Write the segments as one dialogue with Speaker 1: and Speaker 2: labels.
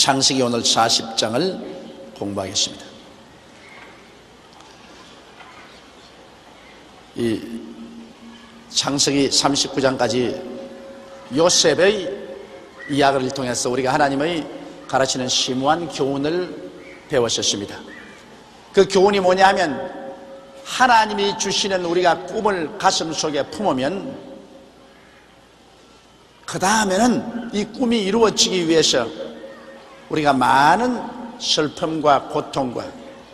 Speaker 1: 창세기 오늘 40장을 공부하겠습니다. 이 창세기 39장까지 요셉의 이야기를 통해서 우리가 하나님의 가르치는 심오한 교훈을 배웠었습니다. 그 교훈이 뭐냐 하면, 하나님이 주시는 우리가 꿈을 가슴속에 품으면 그 다음에는 이 꿈이 이루어지기 위해서 우리가 많은 슬픔과 고통과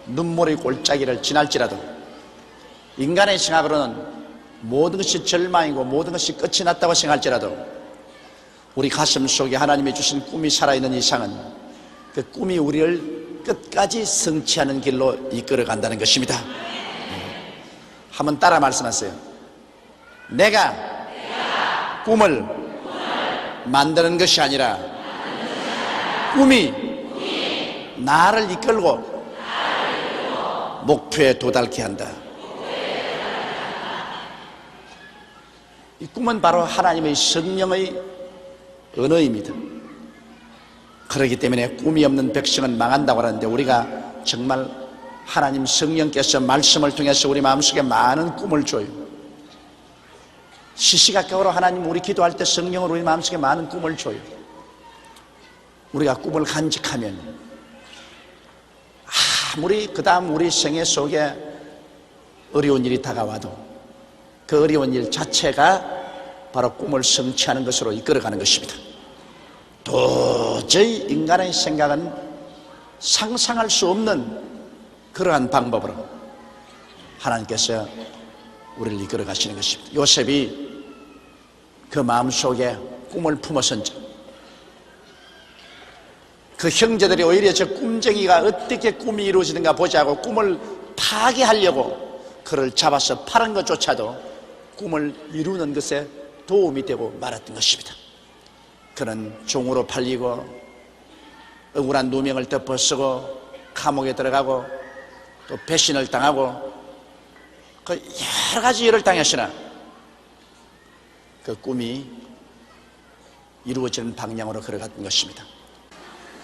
Speaker 1: 눈물의 골짜기를 지날지라도, 인간의 생각으로는 모든 것이 절망이고 모든 것이 끝이 났다고 생각할지라도, 우리 가슴 속에 하나님이 주신 꿈이 살아있는 이상은 그 꿈이 우리를 끝까지 성취하는 길로 이끌어 간다는 것입니다. 한번 따라 말씀하세요. 내가 꿈을 만드는 것이 아니라 꿈이 나를 이끌고 목표에 도달케 한다. 이 꿈은 바로 하나님의 성령의 언어입니다. 그렇기 때문에 꿈이 없는 백성은 망한다고 하는데, 우리가 정말 하나님 성령께서 말씀을 통해서 우리 마음속에 많은 꿈을 줘요. 시시각각으로 하나님 우리 기도할 때 성령으로 우리 마음속에 많은 꿈을 줘요. 우리가 꿈을 간직하면 아무리 그 다음 우리 생애 속에 어려운 일이 다가와도 그 어려운 일 자체가 바로 꿈을 성취하는 것으로 이끌어가는 것입니다. 도저히 인간의 생각은 상상할 수 없는 그러한 방법으로 하나님께서 우리를 이끌어 가시는 것입니다. 요셉이 그 마음속에 꿈을 품었은지, 그 형제들이 오히려 저 꿈쟁이가 어떻게 꿈이 이루어지는가 보자고 꿈을 파괴하려고 그를 잡아서 파는 것조차도 꿈을 이루는 것에 도움이 되고 말았던 것입니다. 그는 종으로 팔리고 억울한 누명을 덮어쓰고 감옥에 들어가고 또 배신을 당하고 그 여러 가지 일을 당했으나 그 꿈이 이루어지는 방향으로 걸어갔던 것입니다.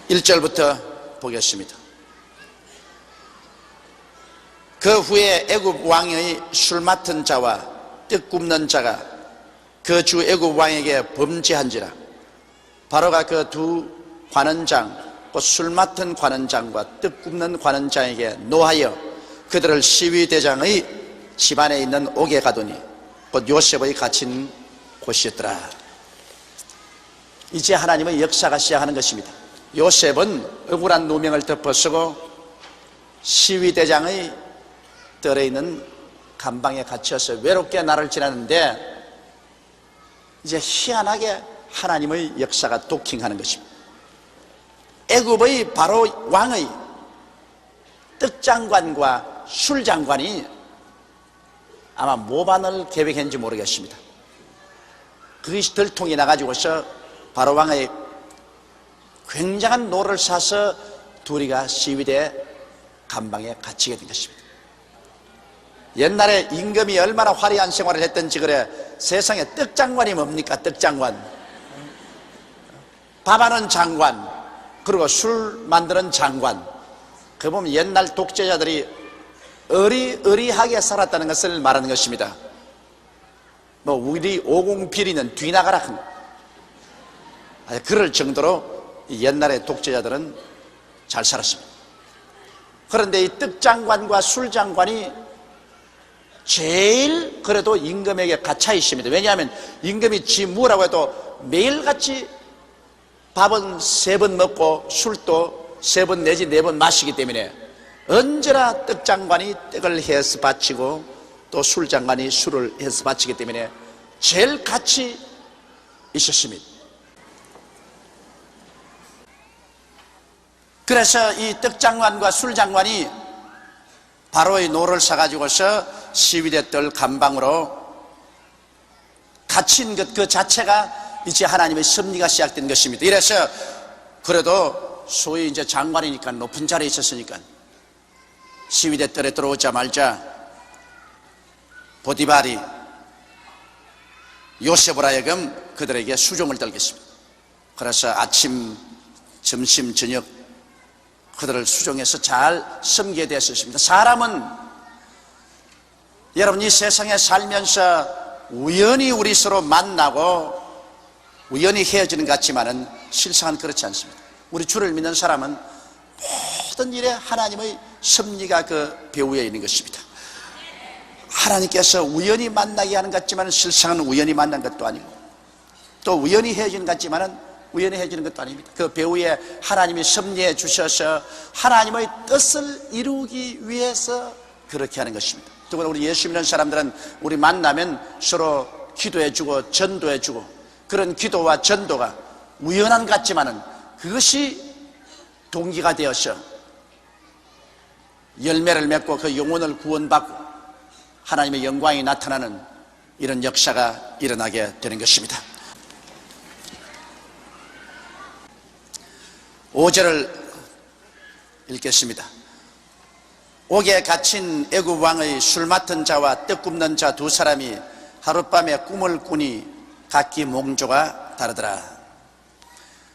Speaker 1: 1절부터 보겠습니다. 그 후에 애굽 왕의 술 맡은 자와 떡 굽는 자가 그 주 애굽 왕에게 범죄한지라. 바로가 그 두 관원장, 곧 술 맡은 관원장과 떡 굽는 관원장에게 노하여 그들을 시위대장의 집안에 있는 옥에 가두니, 곧 요셉의 갇힌 곳이었더라. 이제 하나님의 역사가 시작하는 것입니다. 요셉은 억울한 누명을 덮어쓰고 시위대장의 뜰에 있는 감방에 갇혀서 외롭게 날을 지나는데, 이제 희한하게 하나님의 역사가 도킹하는 것입니다. 애굽의 바로 왕의 떡장관과 술장관이 아마 모반을 계획했는지 모르겠습니다. 그것이 들통이 나가지고서 바로 왕의 굉장한 노를 사서 둘이가 시위대 감방에 갇히게 된 것입니다. 옛날에 임금이 얼마나 화려한 생활을 했던지 그래. 세상에 떡장관이 뭡니까? 떡장관, 밥하는 장관, 그리고 술 만드는 장관. 그 보면 옛날 독재자들이 어리어리하게 살았다는 것을 말하는 것입니다. 뭐 우리 오공비리는 뒤나가라, 그럴 정도로 옛날의 독재자들은 잘 살았습니다. 그런데 이 떡장관과 술장관이 제일 그래도 임금에게 갇혀 있습니다. 왜냐하면 임금이 지 뭐라고 해도 매일같이 밥은 3번 먹고 술도 3번 내지 4번 마시기 때문에 언제나 떡장관이 떡을 해서 바치고 또 술장관이 술을 해서 바치기 때문에 제일 같이 있었습니다. 그래서 이 떡장관과 술장관이 바로의 노를 사가지고서 시위대 뜰 감방으로 갇힌 것 그 자체가 이제 하나님의 섭리가 시작된 것입니다. 이래서 그래도 소위 이제 장관이니까 높은 자리에 있었으니까 시위대 뜰에 들어오자마자 보디발이 요셉을 하여금 그들에게 수종을 떨겠습니다. 그래서 아침 점심 저녁 그들을 수종해서 잘 섬기게 되었습니다. 사람은 여러분 이 세상에 살면서 우연히 우리 서로 만나고 우연히 헤어지는 것 같지만은 실상은 그렇지 않습니다. 우리 주를 믿는 사람은 모든 일에 하나님의 섭리가 그 배후에 있는 것입니다. 하나님께서 우연히 만나게 하는 것 같지만 실상은 우연히 만난 것도 아니고, 또 우연히 헤어지는 것 같지만 우연히 헤어지는 것도 아닙니다. 그 배후에 하나님이 섭리해 주셔서 하나님의 뜻을 이루기 위해서 그렇게 하는 것입니다. 더구나 우리 예수 믿는 사람들은 우리 만나면 서로 기도해주고 전도해주고, 그런 기도와 전도가 우연한 것 같지만은 그것이 동기가 되어서 열매를 맺고 그 영혼을 구원받고 하나님의 영광이 나타나는 이런 역사가 일어나게 되는 것입니다. 5절을 읽겠습니다. 옥에 갇힌 애굽 왕의 술 맡은 자와 떡 굽는 자 두 사람이 하룻밤에 꿈을 꾸니 각기 몽조가 다르더라.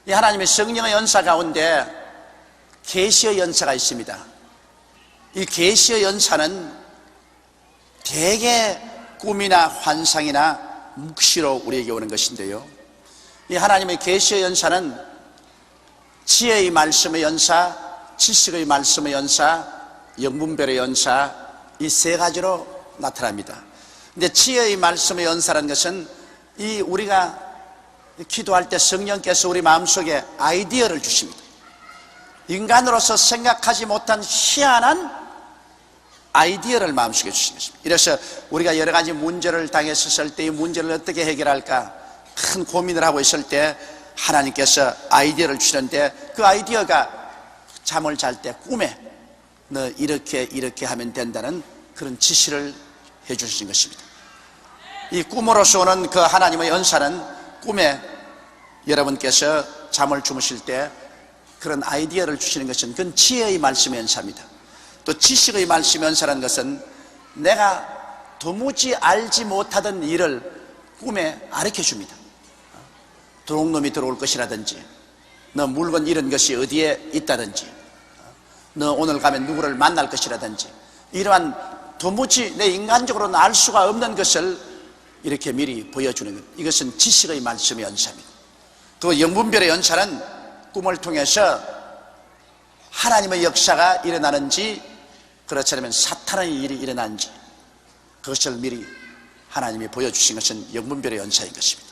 Speaker 1: 이 하나님의 성령의 연사 가운데 계시의 연사가 있습니다. 이 계시의 연사는 대개 꿈이나 환상이나 묵시로 우리에게 오는 것인데요, 이 하나님의 계시의 연사는 지혜의 말씀의 연사, 지식의 말씀의 연사, 영분별의 연사, 이 세 가지로 나타납니다. 근데 지혜의 말씀의 연사라는 것은 이 우리가 기도할 때 성령께서 우리 마음속에 아이디어를 주십니다. 인간으로서 생각하지 못한 희한한 아이디어를 마음속에 주신 것입니다. 이래서 우리가 여러 가지 문제를 당했을 때 이 문제를 어떻게 해결할까 큰 고민을 하고 있을 때 하나님께서 아이디어를 주시는데, 그 아이디어가 잠을 잘 때 꿈에 너 이렇게 하면 된다는 그런 지시를 해 주신 것입니다. 이 꿈으로서 오는 그 하나님의 연사는 꿈에 여러분께서 잠을 주무실 때 그런 아이디어를 주시는 것은 그건 지혜의 말씀의 연사입니다. 또 지식의 말씀의 연사라는 것은 내가 도무지 알지 못하던 일을 꿈에 가르쳐 줍니다. 도둑놈이 들어올 것이라든지, 너 물건 잃은 것이 어디에 있다든지, 너 오늘 가면 누구를 만날 것이라든지, 이러한 도무지 내 인간적으로는 알 수가 없는 것을 이렇게 미리 보여주는 것, 이것은 지식의 말씀의 연사입니다. 그 영분별의 연사는 꿈을 통해서 하나님의 역사가 일어나는지 그렇지 않으면 사탄의 일이 일어나는지 그것을 미리 하나님이 보여주신 것은 영분별의 연사인 것입니다.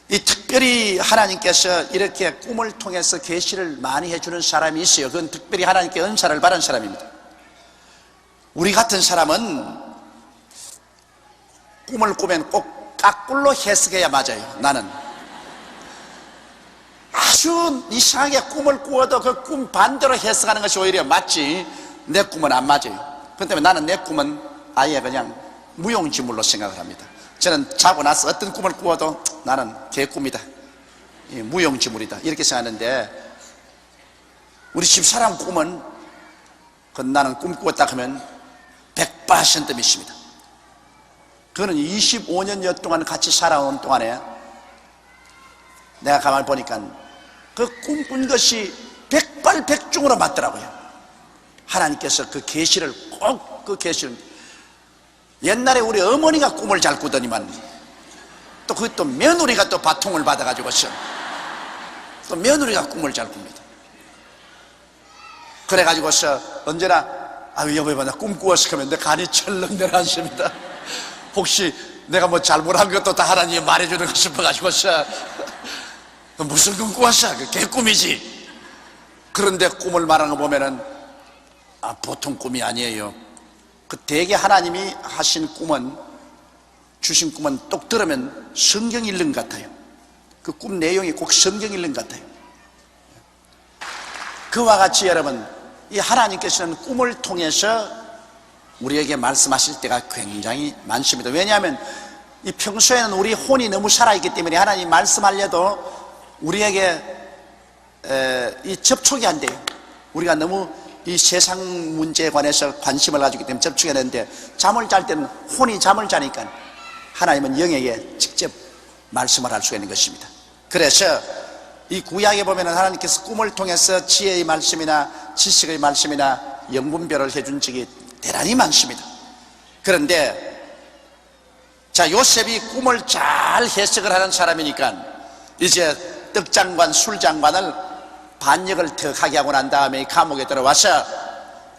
Speaker 1: 이 특별히 하나님께서 이렇게 꿈을 통해서 계시를 많이 해주는 사람이 있어요. 그건 특별히 하나님께 은사를 받은 사람입니다. 우리 같은 사람은 꿈을 꾸면 꼭 까꿀로 해석해야 맞아요. 나는 아주 이상하게 꿈을 꾸어도 그 꿈 반대로 해석하는 것이 오히려 맞지, 내 꿈은 안 맞아요. 그렇기 때문에 나는 내 꿈은 아예 그냥 무용지물로 생각을 합니다. 저는 자고 나서 어떤 꿈을 꾸어도 나는 개꿈이다, 무용지물이다, 이렇게 생각하는데, 우리 집사람 꿈은 나는 꿈 꾸었다 하면 100% 믿습니다. 그거는 25년여 동안 같이 살아온 동안에 내가 가만히 보니까 그 꿈꾼 것이 백발백중으로 맞더라고요. 하나님께서 그 계시를 꼭, 그 계시를, 옛날에 우리 어머니가 꿈을 잘 꾸더니만 또 그것도 며느리가 또 바통을 받아가지고서 또 며느리가 꿈을 잘 꿉니다. 그래가지고서 언제나 아유 여보 나 꿈 꾸었어 하면 내 간이 철렁 내려앉습니다. 혹시 내가 뭐 잘못한 것도 다 하나님이 말해주는 거 싶어가지고서 무슨 꿈 꾸었어? 그 개꿈이지. 그런데 꿈을 말하는 거 보면은 보통 꿈이 아니에요. 그 대개 하나님이 하신 꿈은, 주신 꿈은 똑 들으면 성경 읽는 것 같아요. 그 꿈 내용이 꼭 성경 읽는 것 같아요. 그와 같이 여러분, 이 하나님께서는 꿈을 통해서 우리에게 말씀하실 때가 굉장히 많습니다. 왜냐하면 이 평소에는 우리 혼이 너무 살아있기 때문에 하나님 말씀하려도 우리에게 이 접촉이 안 돼요. 우리가 너무 이 세상 문제에 관해서 관심을 가지기 때문에 접촉이 안 되는데, 잠을 잘 때는 혼이 잠을 자니까 하나님은 영에게 직접 말씀을 할 수가 있는 것입니다. 그래서 이 구약에 보면은 하나님께서 꿈을 통해서 지혜의 말씀이나 지식의 말씀이나 영분별을 해준 적이 대단히 많습니다. 그런데 자, 요셉이 꿈을 잘 해석을 하는 사람이니까 이제 떡장관, 술장관을 반역을 더 하게 하고 난 다음에 감옥에 들어와서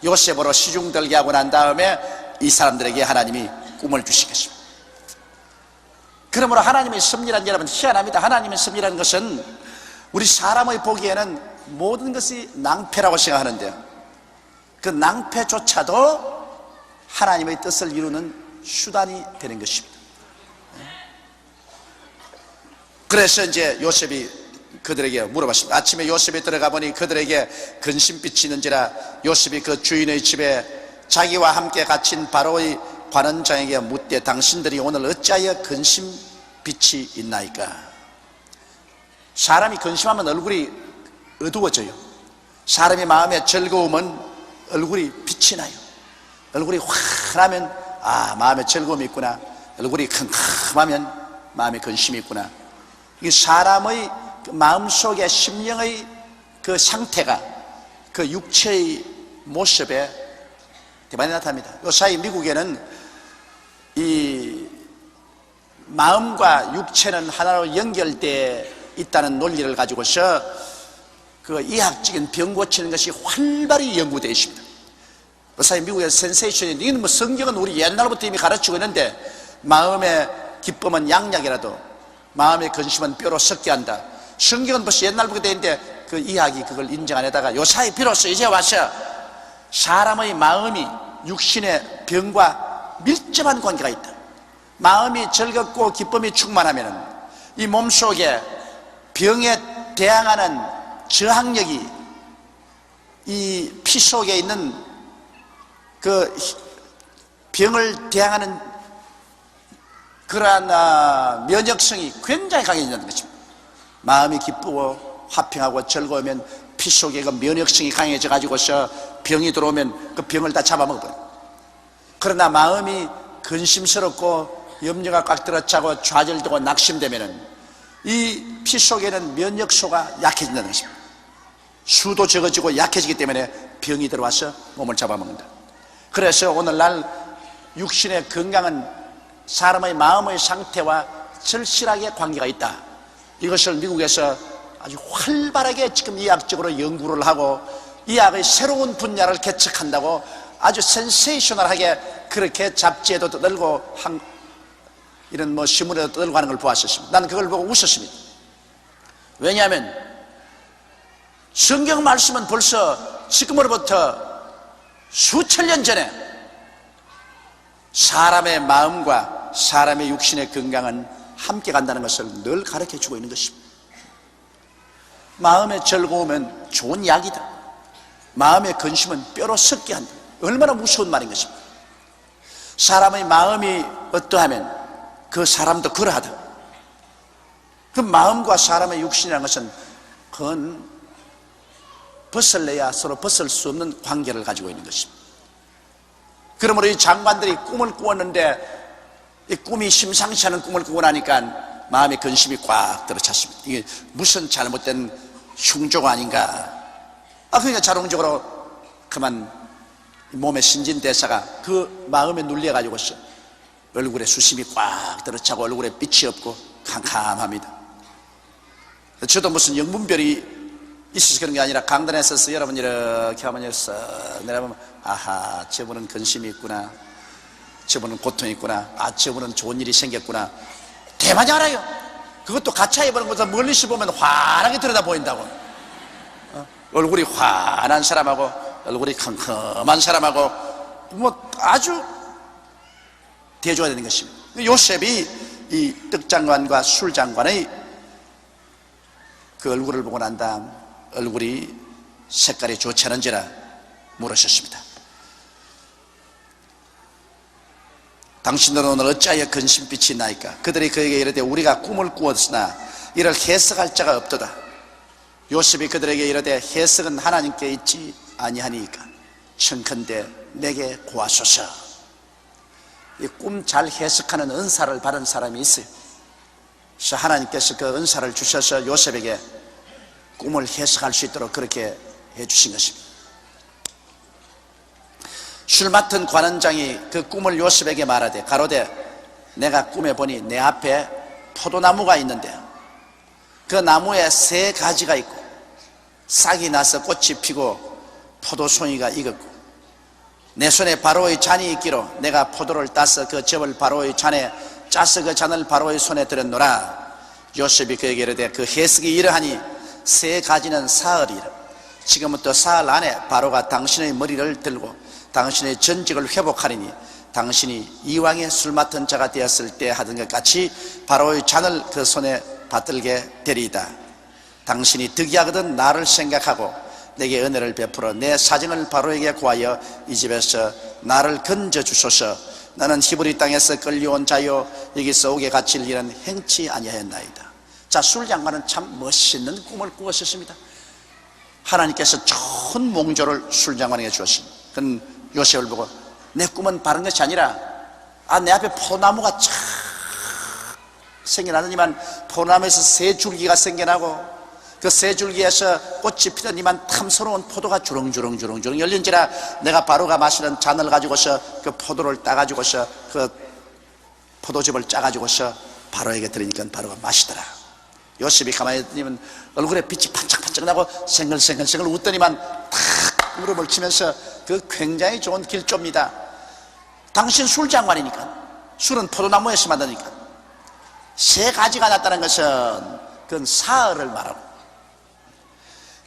Speaker 1: 요셉으로 시중 들게 하고 난 다음에 이 사람들에게 하나님이 꿈을 주시겠습니다. 그러므로 하나님의 섭리란, 여러분 희한합니다. 하나님의 섭리라는 것은 우리 사람의 보기에는 모든 것이 낭패라고 생각하는데요, 그 낭패조차도 하나님의 뜻을 이루는 수단이 되는 것입니다. 그래서 이제 요셉이 그들에게 물어봤습니다. 아침에 요셉이 들어가 보니 그들에게 근심빛이 있는지라 요셉이 그 주인의 집에 자기와 함께 갇힌 바로의 관원장에게 묻되 당신들이 오늘 어찌하여 근심빛이 있나이까? 사람이 근심하면 얼굴이 어두워져요. 사람이 마음에 즐거우면 얼굴이 빛이 나요. 얼굴이 환하면 아, 마음에 즐거움이 있구나. 얼굴이 캄캄하면 마음에 근심이 있구나. 이 사람의 마음속의 심령의 그 상태가 그 육체의 모습에 대단히 나타납니다. 요사이 미국에는 이 마음과 육체는 하나로 연결되어 있다는 논리를 가지고서 그 이학적인 병 고치는 것이 활발히 연구되어 있습니다. 요사이 미국의 센세이션이, 이건 뭐 성경은 우리 옛날부터 이미 가르치고 있는데, 마음의 기쁨은 양약이라도 마음의 근심은 뼈로 썩게 한다. 성경은 벌써 옛날부터 되어 있는데 그 이학이 그걸 인정 안 하다가 요사이 비로소 이제 와서 사람의 마음이 육신의 병과 밀접한 관계가 있다. 마음이 즐겁고 기쁨이 충만하면 이 몸속에 병에 대항하는 저항력이 이 피 속에 있는 그 병을 대항하는 그러한 면역성이 굉장히 강해진다는 것입니다. 마음이 기쁘고 화평하고 즐거우면 피 속에 그 면역성이 강해져 가지고서 병이 들어오면 그 병을 다 잡아먹어버려요. 그러나 마음이 근심스럽고 염려가 꽉 들어차고 좌절되고 낙심되면은 이 피 속에는 면역소가 약해진다는 것입니다. 수도 적어지고 약해지기 때문에 병이 들어와서 몸을 잡아먹는다. 그래서 오늘날 육신의 건강은 사람의 마음의 상태와 절실하게 관계가 있다. 이것을 미국에서 아주 활발하게 지금 이학적으로 연구를 하고 이학의 새로운 분야를 개척한다고 아주 센세이셔널하게 그렇게 잡지에도 떠들고 이런 뭐 신문에도 떠들고 하는 걸 보았었습니다. 나는 그걸 보고 웃었습니다. 왜냐하면 성경 말씀은 벌써 지금으로부터 수천 년 전에 사람의 마음과 사람의 육신의 건강은 함께 간다는 것을 늘 가르쳐주고 있는 것입니다. 마음의 즐거움은 좋은 약이다. 마음의 근심은 뼈로 썩게 한다. 얼마나 무서운 말인 것입니다. 사람의 마음이 어떠하면 그 사람도 그러하다. 그 마음과 사람의 육신이라는 것은 그건 벗을래야 서로 벗을 수 없는 관계를 가지고 있는 것입니다. 그러므로 이 장관들이 꿈을 꾸었는데 이 꿈이 심상치 않은 꿈을 꾸고 나니까 마음에 근심이 꽉 들어찼습니다. 이게 무슨 잘못된 흉조가 아닌가. 그러니까 자동적으로 그만 몸의 신진대사가 그 마음에 눌려가지고서 얼굴에 수심이 꽉 들어차고 얼굴에 빛이 없고 캄캄합니다. 저도 무슨 영분별이 있어서 그런 게 아니라 강단에 서서 여러분 이렇게 하면 쓱 내려보면 아하, 저분은 근심이 있구나, 저분은 고통이 있구나, 저분은 좋은 일이 생겼구나 대만히 알아요. 그것도 가차해 보는 것보다 멀리서 보면 환하게 들여다 보인다고. 얼굴이 환한 사람하고 얼굴이 컴컴한 사람하고 뭐 아주 대조가 되는 것입니다. 요셉이 이 떡장관과 술장관의 그 얼굴을 보고 난 다음 얼굴이 색깔이 좋지 않은지라 물으셨습니다. 당신들은 오늘 어찌하여 근심빛이 나이까? 그들이 그에게 이르되 우리가 꿈을 꾸었으나 이를 해석할 자가 없도다. 요셉이 그들에게 이르되 해석은 하나님께 있지 아니하니까 청컨대 내게 고하소서. 이 꿈 잘 해석하는 은사를 받은 사람이 있어요. 그래서 하나님께서 그 은사를 주셔서 요셉에게 꿈을 해석할 수 있도록 그렇게 해주신 것입니다. 술 맡은 관원장이 그 꿈을 요셉에게 말하되 가로되 내가 꿈에 보니 내 앞에 포도나무가 있는데 그 나무에 3가지가 있고 싹이 나서 꽃이 피고 포도송이가 익었고 내 손에 바로의 잔이 있기로 내가 포도를 따서 그 즙을 바로의 잔에 짜서 그 잔을 바로의 손에 들었노라. 요셉이 그에게 이르되 그 해석이 이러하니 3가지는 사흘이라. 지금부터 사흘 안에 바로가 당신의 머리를 들고 당신의 전직을 회복하리니 당신이 이왕에 술 맡은 자가 되었을 때 하던 것 같이 바로의 잔을 그 손에 받들게 되리이다. 당신이 득이하거든 나를 생각하고 내게 은혜를 베풀어 내 사정을 바로에게 구하여 이 집에서 나를 건져 주소서. 나는 히브리 땅에서 끌려온 자요 여기서 옥에 갇힐 일은 행치 아니하였나이다. 자, 술장관은 참 멋있는 꿈을 꾸었습니다. 하나님께서 좋은 몽조를 술장관에게 주었습니다. 그는 요셉을 보고 내 꿈은 바른 것이 아니라 내 앞에 포도나무가 쫙 생겨나더니만 포도나무에서 3줄기가 생겨나고 그 3줄기에서 꽃이 피더니만 탐스러운 포도가 주렁주렁 열린지라 내가 바로가 마시는 잔을 가지고서 그 포도를 따가지고서 그 포도즙을 짜가지고서 바로에게 드리니까 바로가 마시더라. 요셉이 가만히 있더니만 얼굴에 빛이 반짝반짝 나고 생글생글 웃더니만 탁 무릎을 치면서 그 굉장히 좋은 길조입니다. 당신 술장관이니까 술은 포도나무에서 만드니까 3가지가 났다는 것은 그건 사흘을 말하고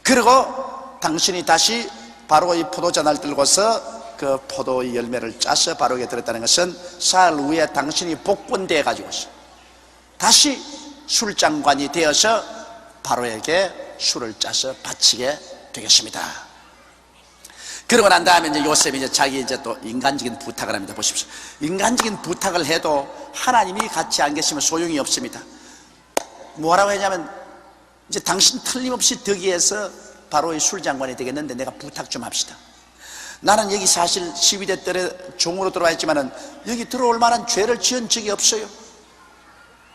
Speaker 1: 그리고 당신이 다시 바로의 포도잔을 들고서 그 포도의 열매를 짜서 바로에게 들었다는 것은 사흘 후에 당신이 복권되어 가지고서 다시 술장관이 되어서 바로에게 술을 짜서 바치게 되겠습니다. 그러고 난 다음에 이제 요셉이 이제 자기 이제 또 인간적인 부탁을 합니다. 보십시오. 인간적인 부탁을 해도 하나님이 같이 안 계시면 소용이 없습니다. 뭐라고 했냐면 이제 당신 틀림없이 덕이해서 바로의 술장관이 되겠는데 내가 부탁 좀 합시다. 나는 여기 사실 12대 때 종으로 들어와 있지만은 여기 들어올 만한 죄를 지은 적이 없어요.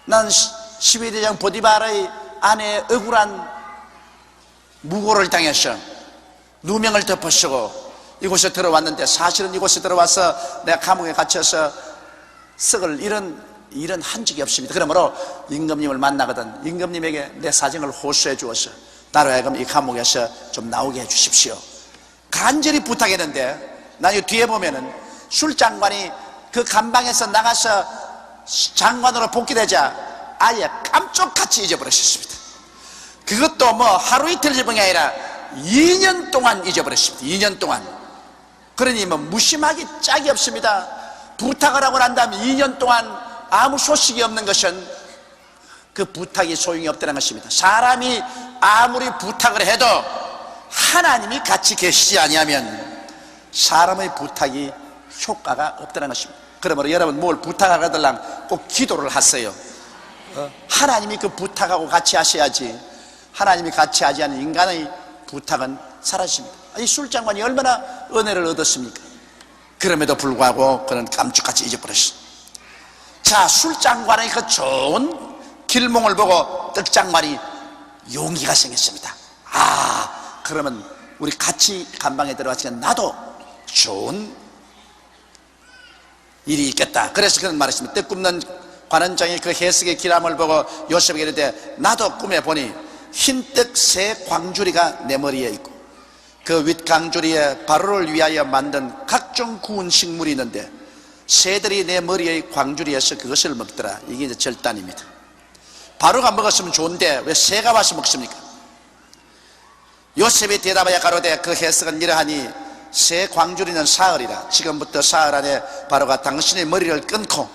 Speaker 1: 나는 12대장 보디바라의 아내의 억울한 무고를 당해서 누명을 덮어쓰고 이곳에 들어왔는데 사실은 이곳에 들어와서 내가 감옥에 갇혀서 썩을 일은 한 적이 없습니다. 그러므로 임금님을 만나거든 임금님에게 내 사정을 호소해 주어서 나로 하여금 이 감옥에서 좀 나오게 해 주십시오. 간절히 부탁했는데 나중에 뒤에 보면은 술장관이 그 감방에서 나가서 장관으로 복귀되자 아예 깜짝같이 잊어버렸습니다. 그것도 뭐 하루 이틀 잊은 게 아니라 2년 동안 잊어버렸습니다. 2년 동안. 그러니 뭐 무심하기 짝이 없습니다. 부탁을 하고 난 다음에 2년 동안 아무 소식이 없는 것은 그 부탁이 소용이 없다는 것입니다. 사람이 아무리 부탁을 해도 하나님이 같이 계시지 아니하면 사람의 부탁이 효과가 없다는 것입니다. 그러므로 여러분 뭘 부탁하거들랑 꼭 기도를 하세요. 하나님이 그 부탁하고 같이 하셔야지 하나님이 같이 하지 않은 인간의 부탁은 사라집니다. 이 술장관이 얼마나 은혜를 얻었습니까? 그럼에도 불구하고 그는 깜짝같이 잊어버렸습니다. 자, 술장관의 그 좋은 길몽을 보고 떡장관이 용기가 생겼습니다. 그러면 우리 같이 감방에 들어갔으니까 나도 좋은 일이 있겠다. 그래서 그런 말을 했습니다. 떡 굽는 관원장이 그 해석의 기람을 보고 요셉에게 이르되 나도 꿈에 보니 흰떡 3광주리가 내 머리에 있고 그 윗광주리에 바로를 위하여 만든 각종 구운 식물이 있는데 새들이 내 머리의 광주리에서 그것을 먹더라. 이게 이제 절단입니다. 바로가 먹었으면 좋은데 왜 새가 와서 먹습니까? 요셉이 대답하여 가로되 그 해석은 이러하니 새 광주리는 사흘이라. 지금부터 사흘 안에 바로가 당신의 머리를 끊고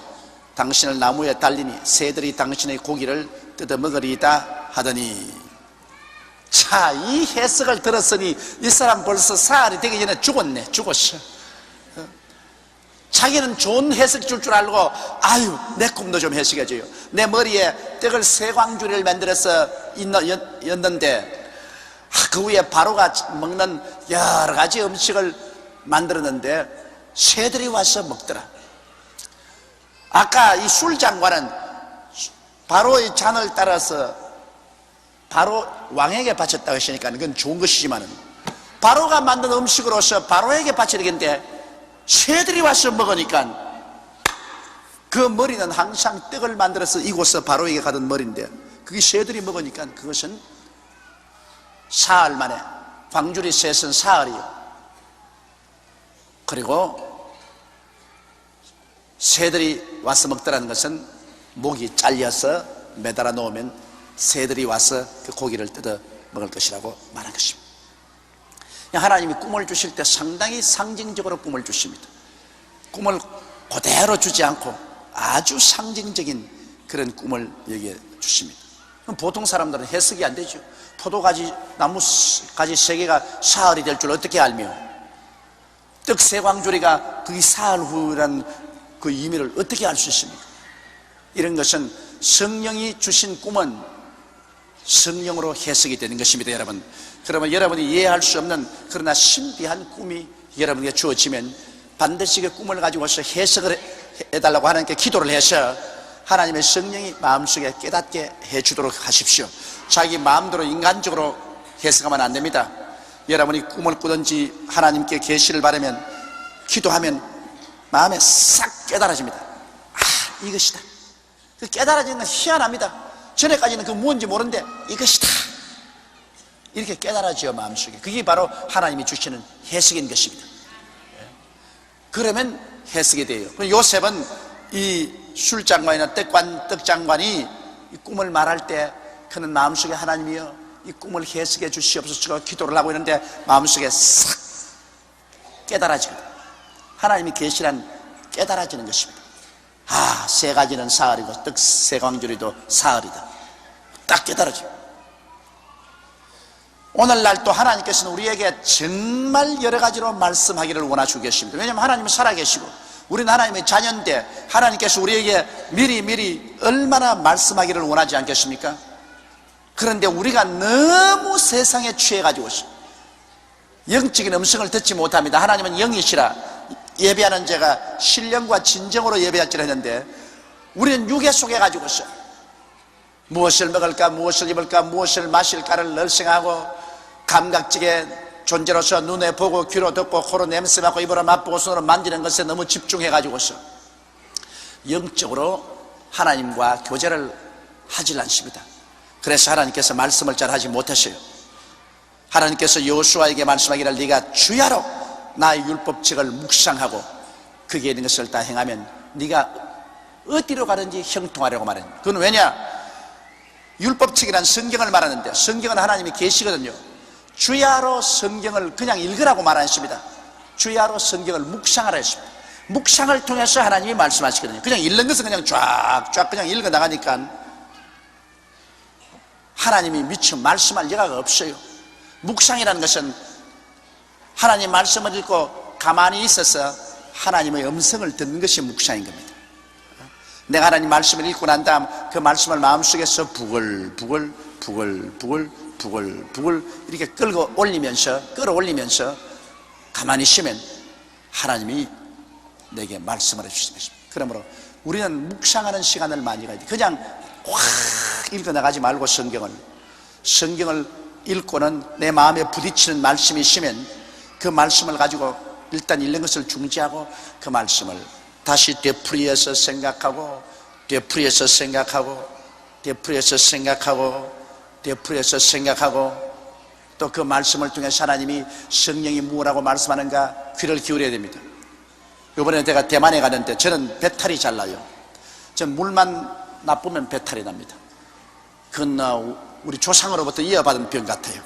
Speaker 1: 당신을 나무에 달리니 새들이 당신의 고기를 뜯어 먹으리이다 하더니, 자, 이 해석을 들었으니 이 사람 벌써 사흘이 되기 전에 죽었어. 자기는 좋은 해석 줄 알고 아유 내 꿈도 좀 해석해줘요. 내 머리에 떡을 3광주리를 만들어서 였는데 그 위에 바로가 먹는 여러 가지 음식을 만들었는데 새들이 와서 먹더라. 아까 이 술장관은 바로의 잔을 따라서 바로 왕에게 바쳤다고 했으니까 그건 좋은 것이지만은, 바로가 만든 음식으로서 바로에게 바쳐야 되겠는데 새들이 와서 먹으니까 그 머리는 항상 떡을 만들어서 이곳서 바로에게 가던 머리인데 그게 새들이 먹으니까 그것은 사흘 만에, 광주리 셋은 사흘이요. 그리고 새들이 와서 먹더라는 것은 목이 잘려서 매달아 놓으면 새들이 와서 그 고기를 뜯어 먹을 것이라고 말한 것입니다. 하나님이 꿈을 주실 때 상당히 상징적으로 꿈을 주십니다. 꿈을 그대로 주지 않고 아주 상징적인 그런 꿈을 여기에 주십니다. 보통 사람들은 해석이 안 되죠. 포도가지, 나무 가지 3개가 사흘이 될 줄 어떻게 알며, 떡 3광주리가 그게 사흘 후라는 그 의미를 어떻게 알 수 있습니까? 이런 것은 성령이 주신 꿈은 성령으로 해석이 되는 것입니다, 여러분. 그러면 여러분이 이해할 수 없는 그러나 신비한 꿈이 여러분에게 주어지면 반드시 그 꿈을 가지고서 해석을 해달라고 하나님께 기도를 해서 하나님의 성령이 마음속에 깨닫게 해주도록 하십시오. 자기 마음대로 인간적으로 해석하면 안 됩니다. 여러분이 꿈을 꾸든지 하나님께 계시를 바라면, 기도하면 마음에 싹 깨달아집니다. 아, 이것이다. 그 깨달아지는 건 희한합니다. 전에까지는 그 무엇인지 모르는데 이것이다 이렇게 깨달아져요, 마음속에. 그게 바로 하나님이 주시는 해석인 것입니다. 그러면 해석이 돼요. 요셉은 이 술장관이나 떡장관이 이 꿈을 말할 때 그는 마음속에 하나님이여 이 꿈을 해석해 주시옵소서 기도를 하고 있는데 마음속에 싹 깨달아지거든요. 하나님이 계시란 깨달아지는 것입니다. 아, 3가지는 사흘이고 떡 3광주리도 사흘이다. 딱 깨달아져요. 오늘날 또 하나님께서는 우리에게 정말 여러 가지로 말씀하기를 원하시고 계십니다. 왜냐하면 하나님은 살아계시고 우리는 하나님의 자녀인데 하나님께서 우리에게 미리 얼마나 말씀하기를 원하지 않겠습니까? 그런데 우리가 너무 세상에 취해가지고 영적인 음성을 듣지 못합니다. 하나님은 영이시라 예배하는 자가 신령과 진정으로 예배할지라 했는데 우리는 육에 속해가지고 무엇을 먹을까, 무엇을 입을까, 무엇을 마실까를 늘 생각하고 감각적인 존재로서 눈에 보고 귀로 듣고 코로 냄새 맡고 입으로 맛보고 손으로 만지는 것에 너무 집중해가지고서 영적으로 하나님과 교제를 하질 않습니다. 그래서 하나님께서 말씀을 잘 하지 못하셔요. 하나님께서 여호수아에게 말씀하기를 네가 주야로 나의 율법책을 묵상하고 거기에 있는 것을 다 행하면 네가 어디로 가든지 형통하려고 말합니다. 그건 왜냐? 율법책이란 성경을 말하는데 성경은 하나님이 계시거든요. 주야로 성경을 그냥 읽으라고 말하십니다. 주야로 성경을 묵상하라 했습니다. 묵상을 통해서 하나님이 말씀하시거든요. 그냥 읽는 것은 그냥 쫙쫙 그냥 읽어 나가니까 하나님이 미처 말씀할 여가가 없어요. 묵상이라는 것은 하나님 말씀을 읽고 가만히 있어서 하나님의 음성을 듣는 것이 묵상인 겁니다. 내가 하나님 말씀을 읽고 난 다음 그 말씀을 마음속에서 부글부글 이렇게 끌어올리면서 가만히 쉬면 하나님이 내게 말씀을 해주십니다. 그러므로 우리는 묵상하는 시간을 많이 가야 돼. 그냥 확 읽어나가지 말고 성경을 읽고는 내 마음에 부딪히는 말씀이 있으면 그 말씀을 가지고 일단 읽는 것을 중지하고 그 말씀을 다시 되풀이해서 생각하고 또 그 말씀을 통해서 하나님이 성령이 무엇라고 말씀하는가 귀를 기울여야 됩니다. 이번에 제가 대만에 가는데 저는 배탈이 잘 나요. 전 물만 나쁘면 배탈이 납니다. 그건 우리 조상으로부터 이어받은 병 같아요.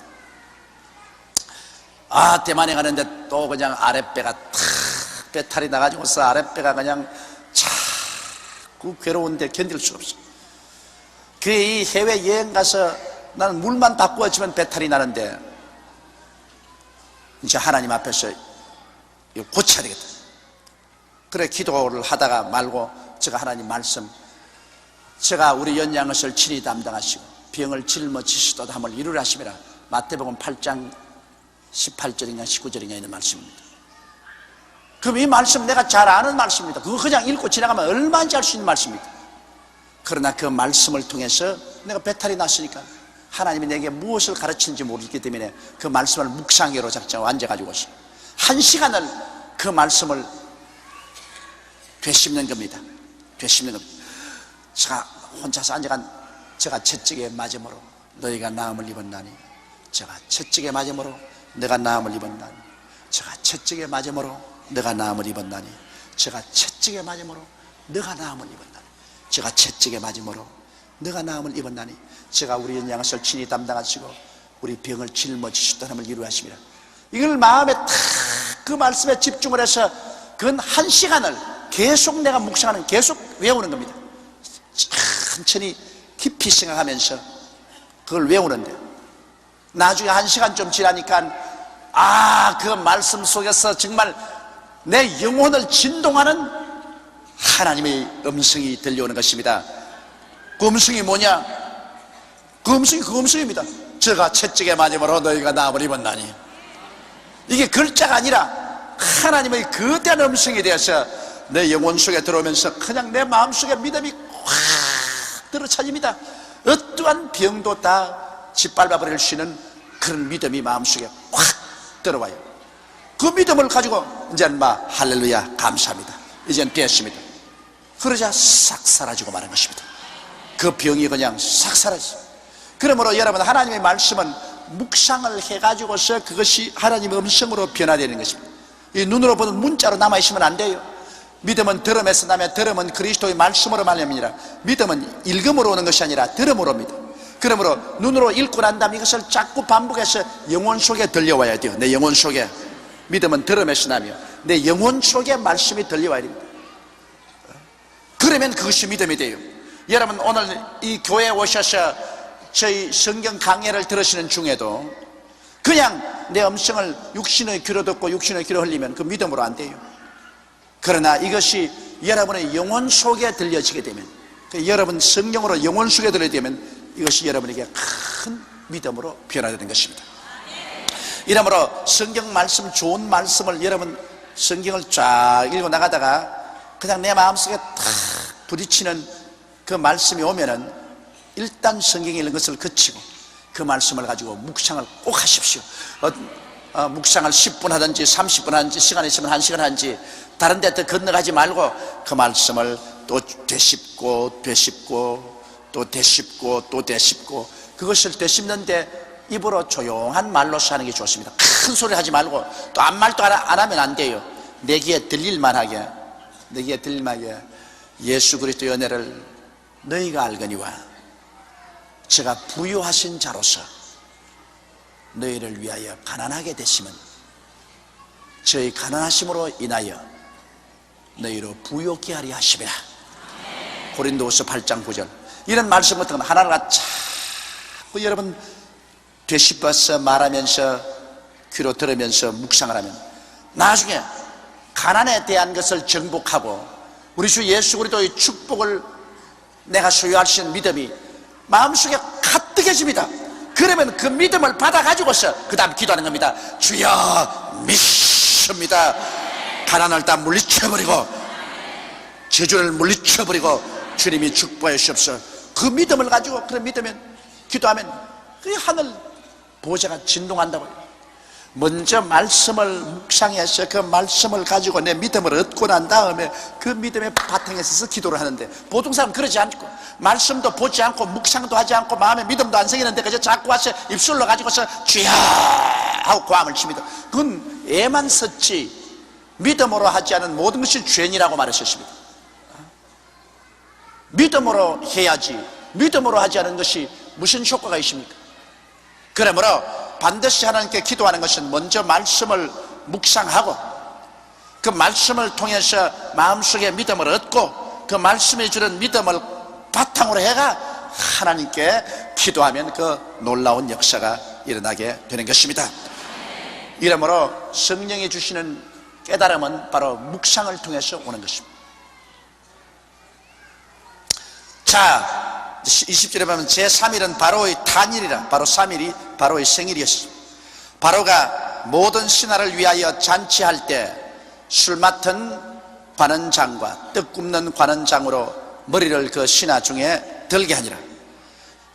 Speaker 1: 아, 대만에 가는데 또 그냥 아랫배가 탁 배탈이 나가지고서 아랫배가 그냥 자꾸 괴로운데 견딜 수가 없어. 그 이 해외 여행 가서 나는 물만 바꾸어지면 배탈이 나는데 이제 하나님 앞에서 이거 고쳐야 되겠다. 그래 기도를 하다가 말고 제가 하나님 말씀, 제가 우리 연양것을 친히 담당하시고 병을 짊어지시도다 함을 이루라 하심이라. 마태복음 8장 18절인가 19절인가 있는 말씀입니다. 그럼 이 말씀 내가 잘 아는 말씀입니다. 그거 그냥 읽고 지나가면 얼마인지 알 수 있는 말씀입니다. 그러나 그 말씀을 통해서 내가 배탈이 났으니까 하나님이 내게 무엇을 가르치는지 모르기 때문에 그 말씀을 묵상하기로 작정하고 앉아가지고 1시간을 그 말씀을 되씹는 겁니다. 되씹는 겁니다. 제가 혼자서 앉아간 제가 채찍에 맞음으로 너희가 나음을 입었나니, 제가 채찍에 맞음으로 내가 나음을 입었나니, 제가 채찍에 맞음으로 내가 나음을 입었나니, 제가 채찍에 맞음으로 내가 나음을 입었나니, 제가 채찍에 맞음으로 내가 나음을 입었나니, 제가 우리 연양을 친히 담당하시고 우리 병을 짊어지셨던 하나님을 이루하십니다. 이걸 마음에 탁 그 말씀에 집중을 해서 그 1시간을 계속 내가 묵상하는, 계속 외우는 겁니다. 천천히 깊이 생각하면서 그걸 외우는데, 나중에 1시간 좀 지나니까 그 말씀 속에서 정말 내 영혼을 진동하는 하나님의 음성이 들려오는 것입니다. 그 음성이 뭐냐? 그 음성입니다. 제가 채찍에 맞음으로 너희가 나음을 입었나니. 이게 글자가 아니라 하나님의 거대한 음성이 되어서 내 영혼 속에 들어오면서 그냥 내 마음속에 믿음이 확 들어차집니다. 어떠한 병도 다 짓밟아버릴 수 있는 그런 믿음이 마음속에 확 들어와요. 그 믿음을 가지고 이제는 할렐루야 감사합니다, 이제는 됐습니다. 그러자 싹 사라지고 마는 것입니다. 그 병이 그냥 싹 사라졌어요. 그러므로 여러분, 하나님의 말씀은 묵상을 해가지고서 그것이 하나님의 음성으로 변화되는 것입니다. 이 눈으로 보는 문자로 남아있으면 안 돼요. 믿음은 들음에서 나며 들음은 그리스도의 말씀으로 말미암니라. 믿음은 읽음으로 오는 것이 아니라 들음으로 옵니다. 그러므로 눈으로 읽고 난 다음에 이것을 자꾸 반복해서 영혼 속에 들려와야 돼요. 내 영혼 속에. 믿음은 들음에서 나며 내 영혼 속에 말씀이 들려와야 됩니다. 그러면 그것이 믿음이 돼요. 여러분, 오늘 이 교회에 오셔서 저희 성경 강해를 들으시는 중에도 그냥 내 음성을 육신의 귀로 듣고 육신의 귀로 흘리면 그 믿음으로 안 돼요. 그러나 이것이 여러분의 영혼 속에 들려지게 되면, 여러분 성령으로 영혼 속에 들려지면 이것이 여러분에게 큰 믿음으로 변화되는 것입니다. 이러므로 성경 말씀, 좋은 말씀을 여러분 성경을 쫙 읽고 나가다가 그냥 내 마음속에 탁 부딪히는 그 말씀이 오면은 일단 성경에 있는 것을 그치고 그 말씀을 가지고 묵상을 꼭 하십시오. 묵상을 10분 하든지 30분 하든지, 시간이 있으면 1시간 하든지 다른 데 더 건너가지 말고 그 말씀을 또 되씹고 되씹고 또 되씹고 또 되씹고, 그것을 되씹는데 입으로 조용한 말로서 하는 게 좋습니다. 큰 소리 하지 말고, 또 아무 말도 안 하면 안 돼요. 내 귀에 들릴만하게, 내 귀에 들릴만하게 예수 그리스도의 은혜를 너희가 알거니와 제가 부유하신 자로서 너희를 위하여 가난하게 되심은 저희 가난하심으로 인하여 너희로 부요케 하려 하심이라. 고린도후서 8장 9절. 이런 말씀 같은 건 하나하나 자꾸 여러분 되씹어서 말하면서 귀로 들으면서 묵상을 하면 나중에 가난에 대한 것을 정복하고 우리 주 예수 그리스도의 축복을 내가 소유할 수 있는 믿음이 마음속에 가득해집니다. 그러면 그 믿음을 받아가지고서 그 다음 기도하는 겁니다. 주여 믿습니다. 가난을 다 물리쳐버리고 저주를 물리쳐버리고 주님이 축복해 주옵소서. 그 믿음을 가지고, 그런 믿으면 기도하면 그 하늘 보좌가 진동한다고요. 먼저 말씀을 묵상해서 그 말씀을 가지고 내 믿음을 얻고 난 다음에 그 믿음의 바탕에 서서 기도를 하는데, 보통 사람은 그러지 않고 말씀도 보지 않고 묵상도 하지 않고 마음에 믿음도 안 생기는데 그저 자꾸 와서 입술로 가지고서 주야 하고 고함을 칩니다. 그건 애만 섰지 믿음으로 하지 않은 모든 것이 죄인이라고 말했었습니다. 믿음으로 해야지 믿음으로 하지 않은 것이 무슨 효과가 있습니까? 그러므로 반드시 하나님께 기도하는 것은 먼저 말씀을 묵상하고 그 말씀을 통해서 마음속에 믿음을 얻고 그 말씀이 주는 믿음을 바탕으로 해가 하나님께 기도하면 그 놀라운 역사가 일어나게 되는 것입니다. 이러므로 성령이 주시는 깨달음은 바로 묵상을 통해서 오는 것입니다. 자, 20절에 보면 제3일은 바로의 탄일이라. 바로 3일이 바로의 생일이었습니다. 바로가 모든 신하를 위하여 잔치할 때 술 맡은 관원장과 떡 굽는 관원장으로 머리를 그 신하 중에 들게 하니라.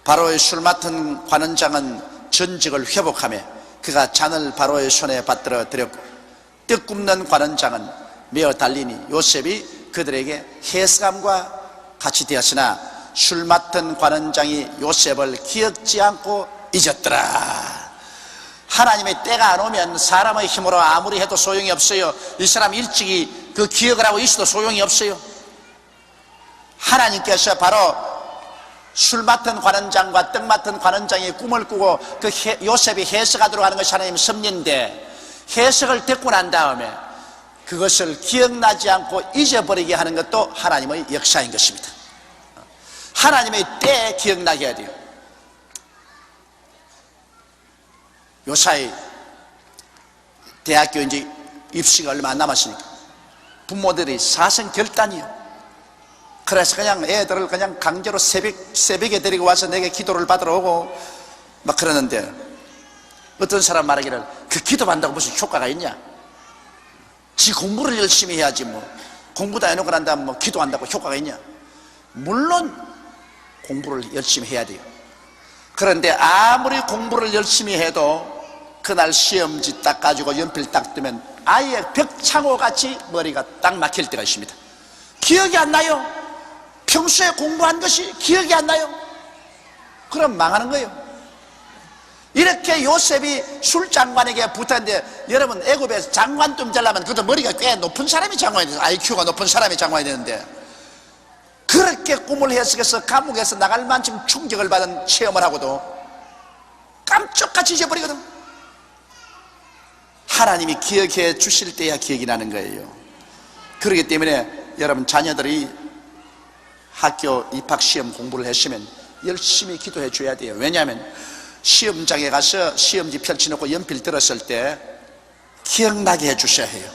Speaker 1: 바로의 술 맡은 관원장은 전직을 회복하며 그가 잔을 바로의 손에 받들어 드렸고 떡 굽는 관원장은 메어 달리니 요셉이 그들에게 해석함과 같이 되었으나 술 맡은 관원장이 요셉을 기억지 않고 잊었더라. 하나님의 때가 안 오면 사람의 힘으로 아무리 해도 소용이 없어요. 이 사람 일찍이 그 기억을 하고 있어도 소용이 없어요. 하나님께서 바로 술 맡은 관원장과 떡 맡은 관원장이 꿈을 꾸고 그 요셉이 해석하도록 하는 것이 하나님의 섭리인데, 해석을 듣고 난 다음에 그것을 기억나지 않고 잊어버리게 하는 것도 하나님의 역사인 것입니다. 하나님의 때에 기억나게 해야 돼요. 요사이 대학교 이제 입시가 얼마 안 남았으니까 부모들이 사생결단이요. 그래서 그냥 애들을 그냥 강제로 새벽에 데리고 와서 내게 기도를 받으러 오고 막 그러는데, 어떤 사람 말하기를 그 기도한다고 무슨 효과가 있냐? 지 공부를 열심히 해야지 뭐 공부도 해놓고 난 다음 뭐 기도한다고 효과가 있냐? 물론 공부를 열심히 해야 돼요. 그런데 아무리 공부를 열심히 해도 그날 시험지 딱 가지고 연필 딱 뜨면 아예 벽창호 같이 머리가 딱 막힐 때가 있습니다. 기억이 안 나요. 평소에 공부한 것이 기억이 안 나요. 그럼 망하는 거예요. 이렇게 요셉이 술장관에게 붙었는데, 여러분 애굽에서 장관 좀 되려면 그것도 머리가 꽤 높은 사람이 장관이 돼요. IQ가 높은 사람이 장관이 되는데, 그렇게 꿈을 해석해서 감옥에서 나갈 만큼 충격을 받은 체험을 하고도 깜짝같이 잊어버리거든. 하나님이 기억해 주실 때야 기억이 나는 거예요. 그렇기 때문에 여러분 자녀들이 학교 입학시험 공부를 했으면 열심히 기도해 줘야 돼요. 왜냐하면 시험장에 가서 시험지 펼쳐놓고 연필 들었을 때 기억나게 해 주셔야 해요.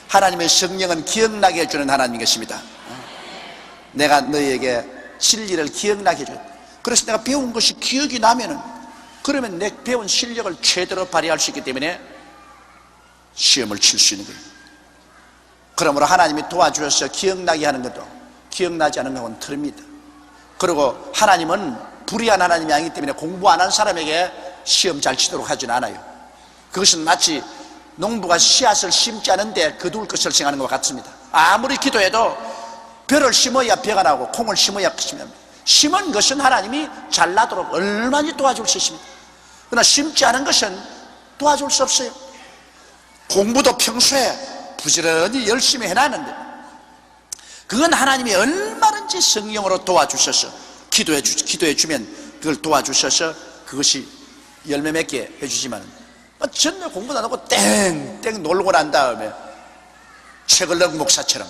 Speaker 1: 하나님의 성령은 기억나게 해주는 하나님인 것입니다. 내가 너희에게 진리를 기억나게 해줘요. 그래서 내가 배운 것이 기억이 나면은, 그러면 내 배운 실력을 최대로 발휘할 수 있기 때문에 시험을 칠 수 있는 거예요. 그러므로 하나님이 도와주셔서 기억나게 하는 것도 기억나지 않은 것은 틀립니다. 그리고 하나님은 불의한 하나님이 아니기 때문에 공부 안 한 사람에게 시험 잘 치도록 하지는 않아요. 그것은 마치 농부가 씨앗을 심지 않은데 거둘 것을 생각하는 것과 같습니다. 아무리 기도해도 벼를 심어야 벼가 나고 콩을 심어야 심은 것은 하나님이 잘 나도록 얼마나 도와줄 수 있습니다. 그러나 심지 않은 것은 도와줄 수 없어요. 공부도 평소에 부지런히 열심히 해놨는데 그건 하나님이 얼마든지 성령으로 도와주셔서 기도해 주면 그걸 도와주셔서 그것이 열매 맺게 해주지만, 전혀 공부도 안 하고 땡땡 놀고 난 다음에 최걸렁 목사처럼,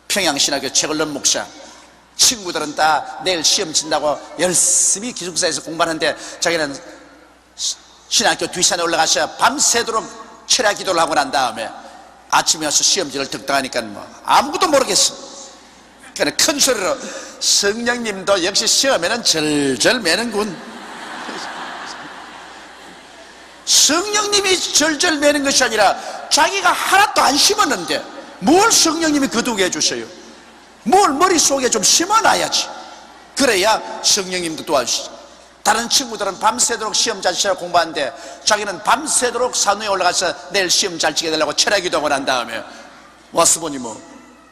Speaker 1: 평양신학교 최걸렁 목사, 친구들은 다 내일 시험 친다고 열심히 기숙사에서 공부하는데 자기는 신학교 뒷산에 올라가서 밤새도록 철야 기도를 하고 난 다음에 아침에 와서 시험지를 득당하니까 뭐 아무것도 모르겠어. 그러니까 큰 소리로 성령님도 역시 시험에는 절절 매는군. 성령님이 절절 매는 것이 아니라 자기가 하나도 안 심었는데 뭘 성령님이 거두게 해주세요. 뭘 머릿속에 좀 심어놔야지. 그래야 성령님도 도와주시죠. 다른 친구들은 밤새도록 시험 잘 치라고 공부하는데 자기는 밤새도록 산위에 올라가서 내일 시험 잘 치게 되려고 철야기도 하고 난 다음에 와서 보니 뭐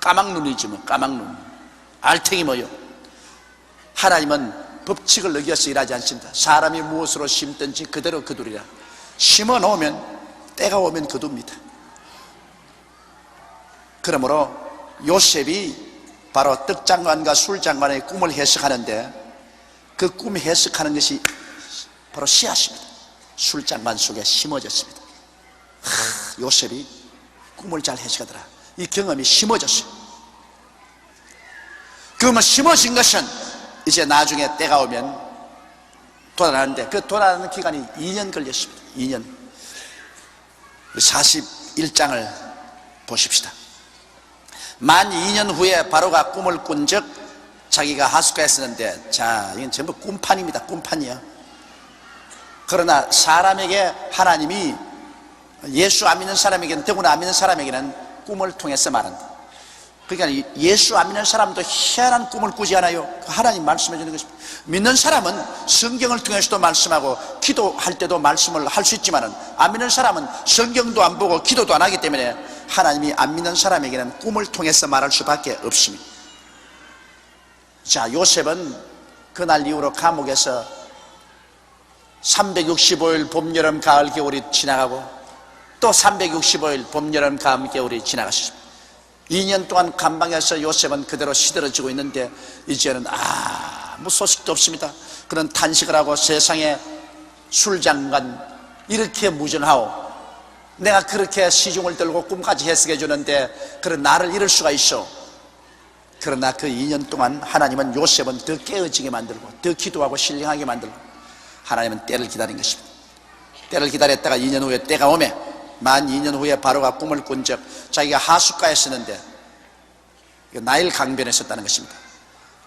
Speaker 1: 까막눈이지 뭐 까막눈. 알탱이 뭐요. 하나님은 법칙을 어겨서 일하지 않습니다. 사람이 무엇으로 심든지 그대로 거두리라. 심어 놓으면 때가 오면 거둡니다. 그러므로 요셉이 바로 떡장관과 술장관의 꿈을 해석하는데 그 꿈 해석하는 것이 바로 씨앗입니다. 술장관 속에 심어졌습니다. 요셉이 꿈을 잘 해석하더라. 이 경험이 심어졌어요. 그러면 심어진 것은 이제 나중에 때가 오면 돌아가는데 그 돌아가는 기간이 2년 걸렸습니다. 2년. 41장을 보십시다. 만 2년 후에 바로가 꿈을 꾼 적 자기가 하숙했었는데, 자, 이건 전부 꿈판입니다. 꿈판이야. 그러나 사람에게 하나님이 예수 안 믿는 사람에게는, 더구나 안 믿는 사람에게는 꿈을 통해서 말한다. 그러니까 예수 안 믿는 사람도 희한한 꿈을 꾸지 않아요. 하나님 말씀해 주는 것입니다. 믿는 사람은 성경을 통해서도 말씀하고 기도할 때도 말씀을 할 수 있지만 안 믿는 사람은 성경도 안 보고 기도도 안 하기 때문에 하나님이 안 믿는 사람에게는 꿈을 통해서 말할 수밖에 없습니다. 자, 요셉은 그날 이후로 감옥에서 365일 봄, 여름, 가을, 겨울이 지나가고 또 365일 봄, 여름, 가을, 겨울이 지나갔습니다. 2년 동안 감방에서 요셉은 그대로 시들어지고 있는데 이제는 아무 소식도 없습니다. 그런 탄식을 하고 세상에 술장관 이렇게 무전하오, 내가 그렇게 시중을 들고 꿈까지 해석해 주는데 그런 나를 잃을 수가 있어. 그러나 그 2년 동안 하나님은 요셉은 더 깨어지게 만들고 더 기도하고 신령하게 만들고 하나님은 때를 기다린 것입니다. 때를 기다렸다가 2년 후에 때가 오매 만 2년 후에 바로가 꿈을 꾼 적 자기가 하숫가에 있었는데 나일 강변에 있었다는 것입니다.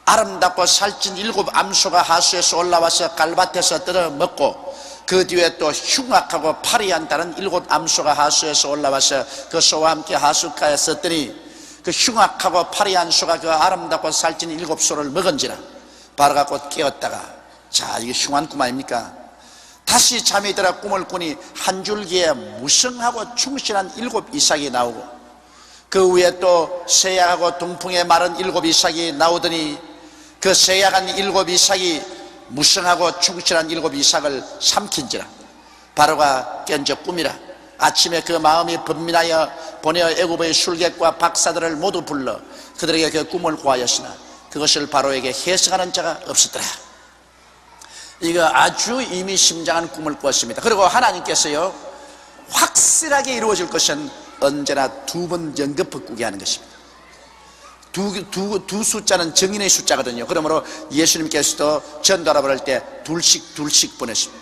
Speaker 1: 아름답고 살찐 7 암소가 하수에서 올라와서 갈밭에서 뜯어먹고 그 뒤에 또 흉악하고 파리한 다른 7 암소가 하수에서 올라와서 그 소와 함께 하숫가에 썼더니 그 흉악하고 파리한 소가 그 아름답고 살찐 7 소를 먹은지라 바로가 곧 깨었다가, 자, 이게 흉한 꿈 아닙니까? 다시 잠이 들어 꿈을 꾸니 한 줄기에 무성하고 충실한 7 이삭이 나오고 그 위에 또 세약하고 동풍에 마른 7 이삭이 나오더니 그 세약한 7 이삭이 무성하고 충실한 7 이삭을 삼킨지라 바로가 깬 적 꿈이라. 아침에 그 마음이 번민하여 보내어 애굽의 술객과 박사들을 모두 불러 그들에게 그 꿈을 고하였으나 그것을 바로에게 해석하는 자가 없었더라. 이거 아주 의미심장한 꿈을 꾸었습니다. 그리고 하나님께서요, 확실하게 이루어질 것은 언제나 2번 연급해 꾸게 하는 것입니다. 두 숫자는 정인의 숫자거든요. 그러므로 예수님께서도 전도하라 그럴 때 둘씩 보내십니다.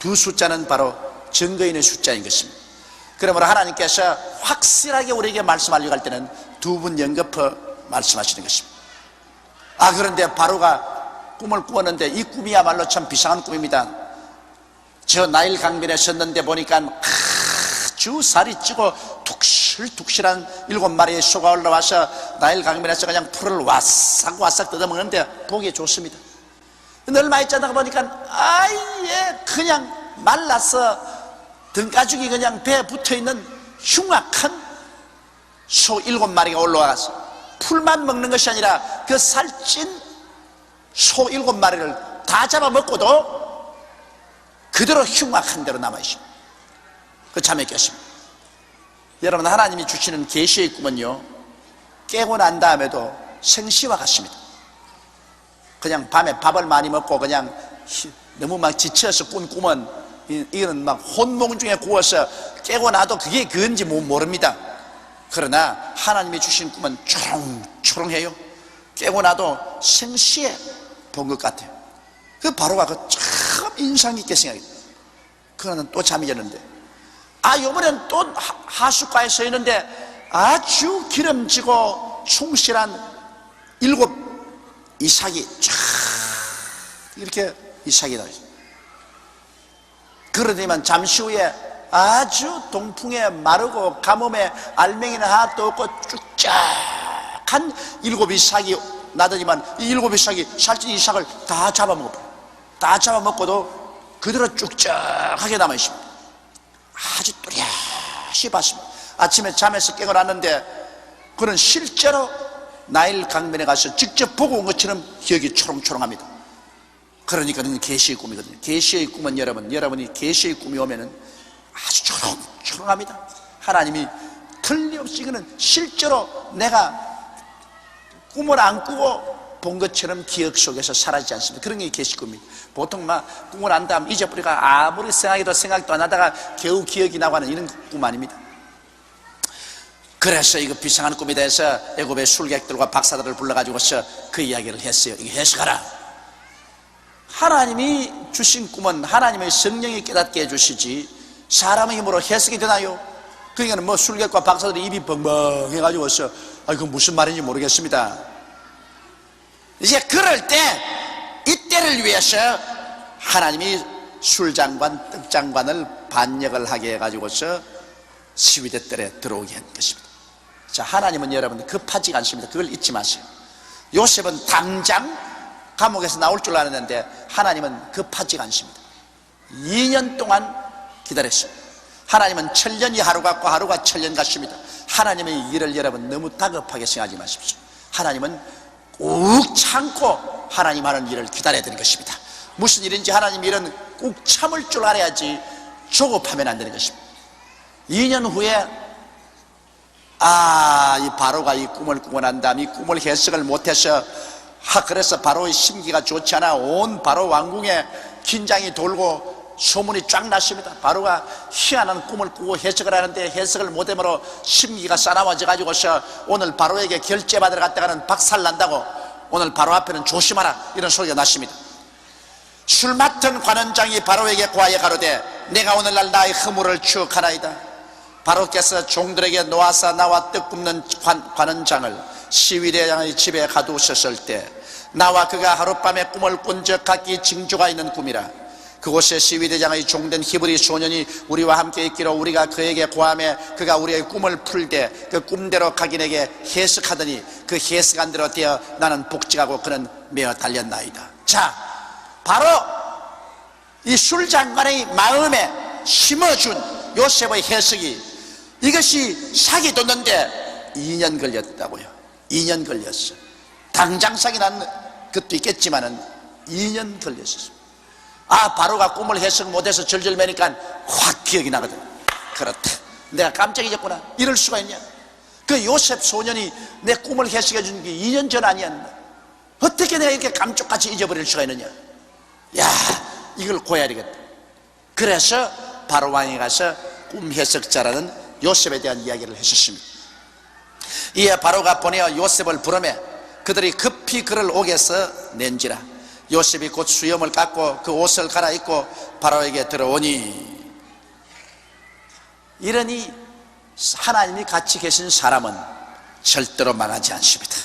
Speaker 1: 2 숫자는 바로 증거인의 숫자인 것입니다. 그러므로 하나님께서 확실하게 우리에게 말씀하려고 할 때는 2번 연급해 말씀하시는 것입니다. 그런데 바로가 꿈을 꾸었는데 이 꿈이야말로 참 비상한 꿈입니다. 저 나일 강변에 섰는데 보니까 아주 살이 찌고 툭실툭실한 7마리의 소가 올라와서 나일 강변에서 그냥 풀을 와싹와싹 뜯어먹는데 보기 좋습니다. 근데 얼마 있자다가 보니까 아예 그냥 말라서 등가죽이 그냥 배에 붙어있는 흉악한 소 7마리가 올라와서 풀만 먹는 것이 아니라 그 살찐 소 7마리를 다 잡아먹고도 그대로 흉악한 대로 남아있습니다. 그 잠에 깼습니다. 여러분, 하나님이 주시는 계시의 꿈은요, 깨고 난 다음에도 생시와 같습니다. 그냥 밤에 밥을 많이 먹고 그냥 너무 막 지쳐서 꾼 꿈은 이거는 막 혼몽 중에 구워서 깨고 나도 그게 그건지 모릅니다. 그러나 하나님이 주신 꿈은 초롱초롱해요. 깨고 나도 생시에 본 것 같아요. 그 바로가 참 인상 깊게 생각해요. 그거는 또 잠이 잤는데 요번엔 또 하숫가에 서 있는데 아주 기름지고 충실한 7 이삭이 쫙 이렇게 이삭이 나와요. 그러더니만 잠시 후에 아주 동풍에 마르고 가뭄에 알맹이는 하나도 없고 쭉쫙한 7 이삭이 나더니만 이 7 이삭이 살찐 이삭을 다 잡아먹어버려요. 다 잡아먹고도 그대로 쭉쭉하게 남아있습니다. 아주 뚜렷이 봤습니다. 아침에 잠에서 깨어났는데 그는 실제로 나일 강변에 가서 직접 보고 온 것처럼 기억이 초롱초롱합니다. 그러니까 그건 계시의 꿈이거든요. 계시의 꿈은 여러분이 계시의 꿈이 오면은 아주 초롱초롱합니다. 하나님이 틀림없이 이거는 실제로 내가 꿈을 안 꾸고 본 것처럼 기억 속에서 사라지지 않습니다. 그런 게 계시 꿈입니다. 보통 막 꿈을 안 다음 잊어버리가 아무리 생각도 안 하다가 겨우 기억이 나고 하는 이런 꿈 아닙니다. 그래서 이거 비상한 꿈이 돼서 애굽의 술객들과 박사들을 불러가지고서 그 이야기를 했어요. 이거 해석하라. 하나님이 주신 꿈은 하나님의 성령이 깨닫게 해주시지 사람의 힘으로 해석이 되나요? 그러니까 뭐 술객과 박사들이 입이 벙벙해가지고서 그건 무슨 말인지 모르겠습니다. 이제 그럴 때 이때를 위해서 하나님이 술장관, 떡장관을 반역을 하게 해가지고서 시위대 뜰에 들어오게 한 것입니다. 자, 하나님은 여러분 급하지가 않습니다. 그걸 잊지 마세요. 요셉은 당장 감옥에서 나올 줄 알았는데 하나님은 급하지가 않습니다. 2년 동안 기다렸습니다. 하나님은 천년이 하루 같고 하루가 천년 같습니다. 하나님의 일을 여러분 너무 다급하게 생각하지 마십시오. 하나님은 꾹 참고 하나님 하는 일을 기다려야 되는 것입니다. 무슨 일인지 하나님 일은 꾹 참을 줄 알아야지 조급하면 안 되는 것입니다. 2년 후에 이 바로가 이 꿈을 꾸고 난 다음 이 꿈을 해석을 못해서 그래서 바로의 심기가 좋지 않아 온 바로 왕궁에 긴장이 돌고 소문이 쫙 났습니다. 바로가 희한한 꿈을 꾸고 해석을 하는데 해석을 못함으로 심기가 싸나워져 가지고서 오늘 바로에게 결제받으러 갔다가는 박살난다고 오늘 바로 앞에는 조심하라 이런 소리가 났습니다. 술 맡은 관원장이 바로에게 고하여 가로되 내가 오늘날 나의 허물을 추억하나이다. 바로께서 종들에게 놓아서 나와 떡 굽는 관원장을 시위대장의 집에 가두셨을 때 나와 그가 하룻밤에 꿈을 꾼 적 각기 징조가 있는 꿈이라. 그곳에 시위대장의 종된 히브리 소년이 우리와 함께 있기로 우리가 그에게 고하며 그가 우리의 꿈을 풀되 그 꿈대로 각인에게 해석하더니 그 해석한 대로 되어 나는 복직하고 그는 메어 달렸나이다. 자, 바로 이 술장관의 마음에 심어준 요셉의 해석이 이것이 사기 돋는데 2년 걸렸다고요. 2년 걸렸어. 당장 사기 난 것도 있겠지만은 2년 걸렸었어. 바로가 꿈을 해석 못해서 절절매니까 확 기억이 나거든. 그렇다, 내가 깜짝 잊었구나. 이럴 수가 있냐. 그 요셉 소년이 내 꿈을 해석해 준 게 2년 전 아니었나. 어떻게 내가 이렇게 감쪽같이 잊어버릴 수가 있느냐. 야, 이걸 고해야 되겠다. 그래서 바로 왕에 가서 꿈 해석자라는 요셉에 대한 이야기를 했었습니다. 이에 바로가 보내어 요셉을 부르매 그들이 급히 그를 옥에서 낸지라. 요셉이 곧 수염을 깎고 그 옷을 갈아입고 바로에게 들어오니. 이러니 하나님이 같이 계신 사람은 절대로 망하지 않습니다.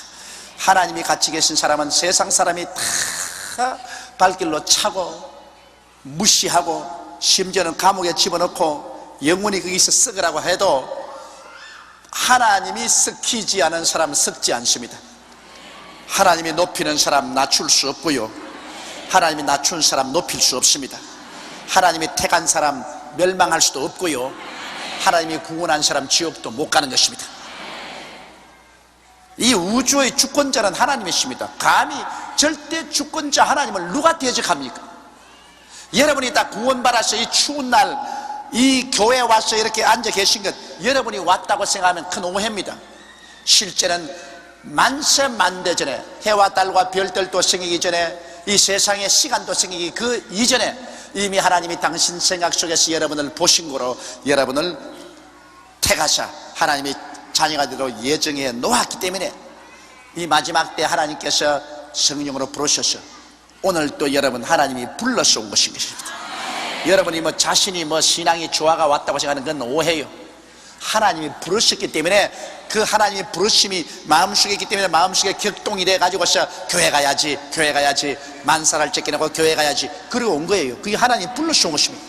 Speaker 1: 하나님이 같이 계신 사람은 세상 사람이 다 발길로 차고 무시하고 심지어는 감옥에 집어넣고 영원히 거기서 썩으라고 해도 하나님이 썩히지 않은 사람은 썩지 않습니다. 하나님이 높이는 사람 낮출 수 없고요, 하나님이 낮춘 사람 높일 수 없습니다. 하나님이 택한 사람 멸망할 수도 없고요, 하나님이 구원한 사람 지옥도 못 가는 것입니다. 이 우주의 주권자는 하나님이십니다. 감히 절대 주권자 하나님을 누가 대적합니까? 여러분이 다 구원받아서 이 추운 날 이 교회에 와서 이렇게 앉아 계신 것, 여러분이 왔다고 생각하면 큰 오해입니다. 실제는 만세 만대 전에, 해와 달과 별들도 생기기 전에, 이 세상의 시간도 생기기 그 이전에 이미 하나님이 당신 생각 속에서 여러분을 보신 거로 여러분을 택하사 하나님이 자녀가 되도록 예정해 놓았기 때문에 이 마지막 때 하나님께서 성령으로 부르셔서 오늘 또 여러분 하나님이 불러서 온 것인 것입니다. 여러분이 자신이 신앙이 조화가 왔다고 생각하는 건 오해요. 하나님이 부르셨기 때문에 그 하나님의 부르심이 마음속에 있기 때문에 마음속에 격동이 돼 가지고서 교회 가야지, 교회 가야지, 만사를 쫓겨나고 교회 가야지, 그리고 온 거예요. 그게 하나님이 불러서 온 것입니다.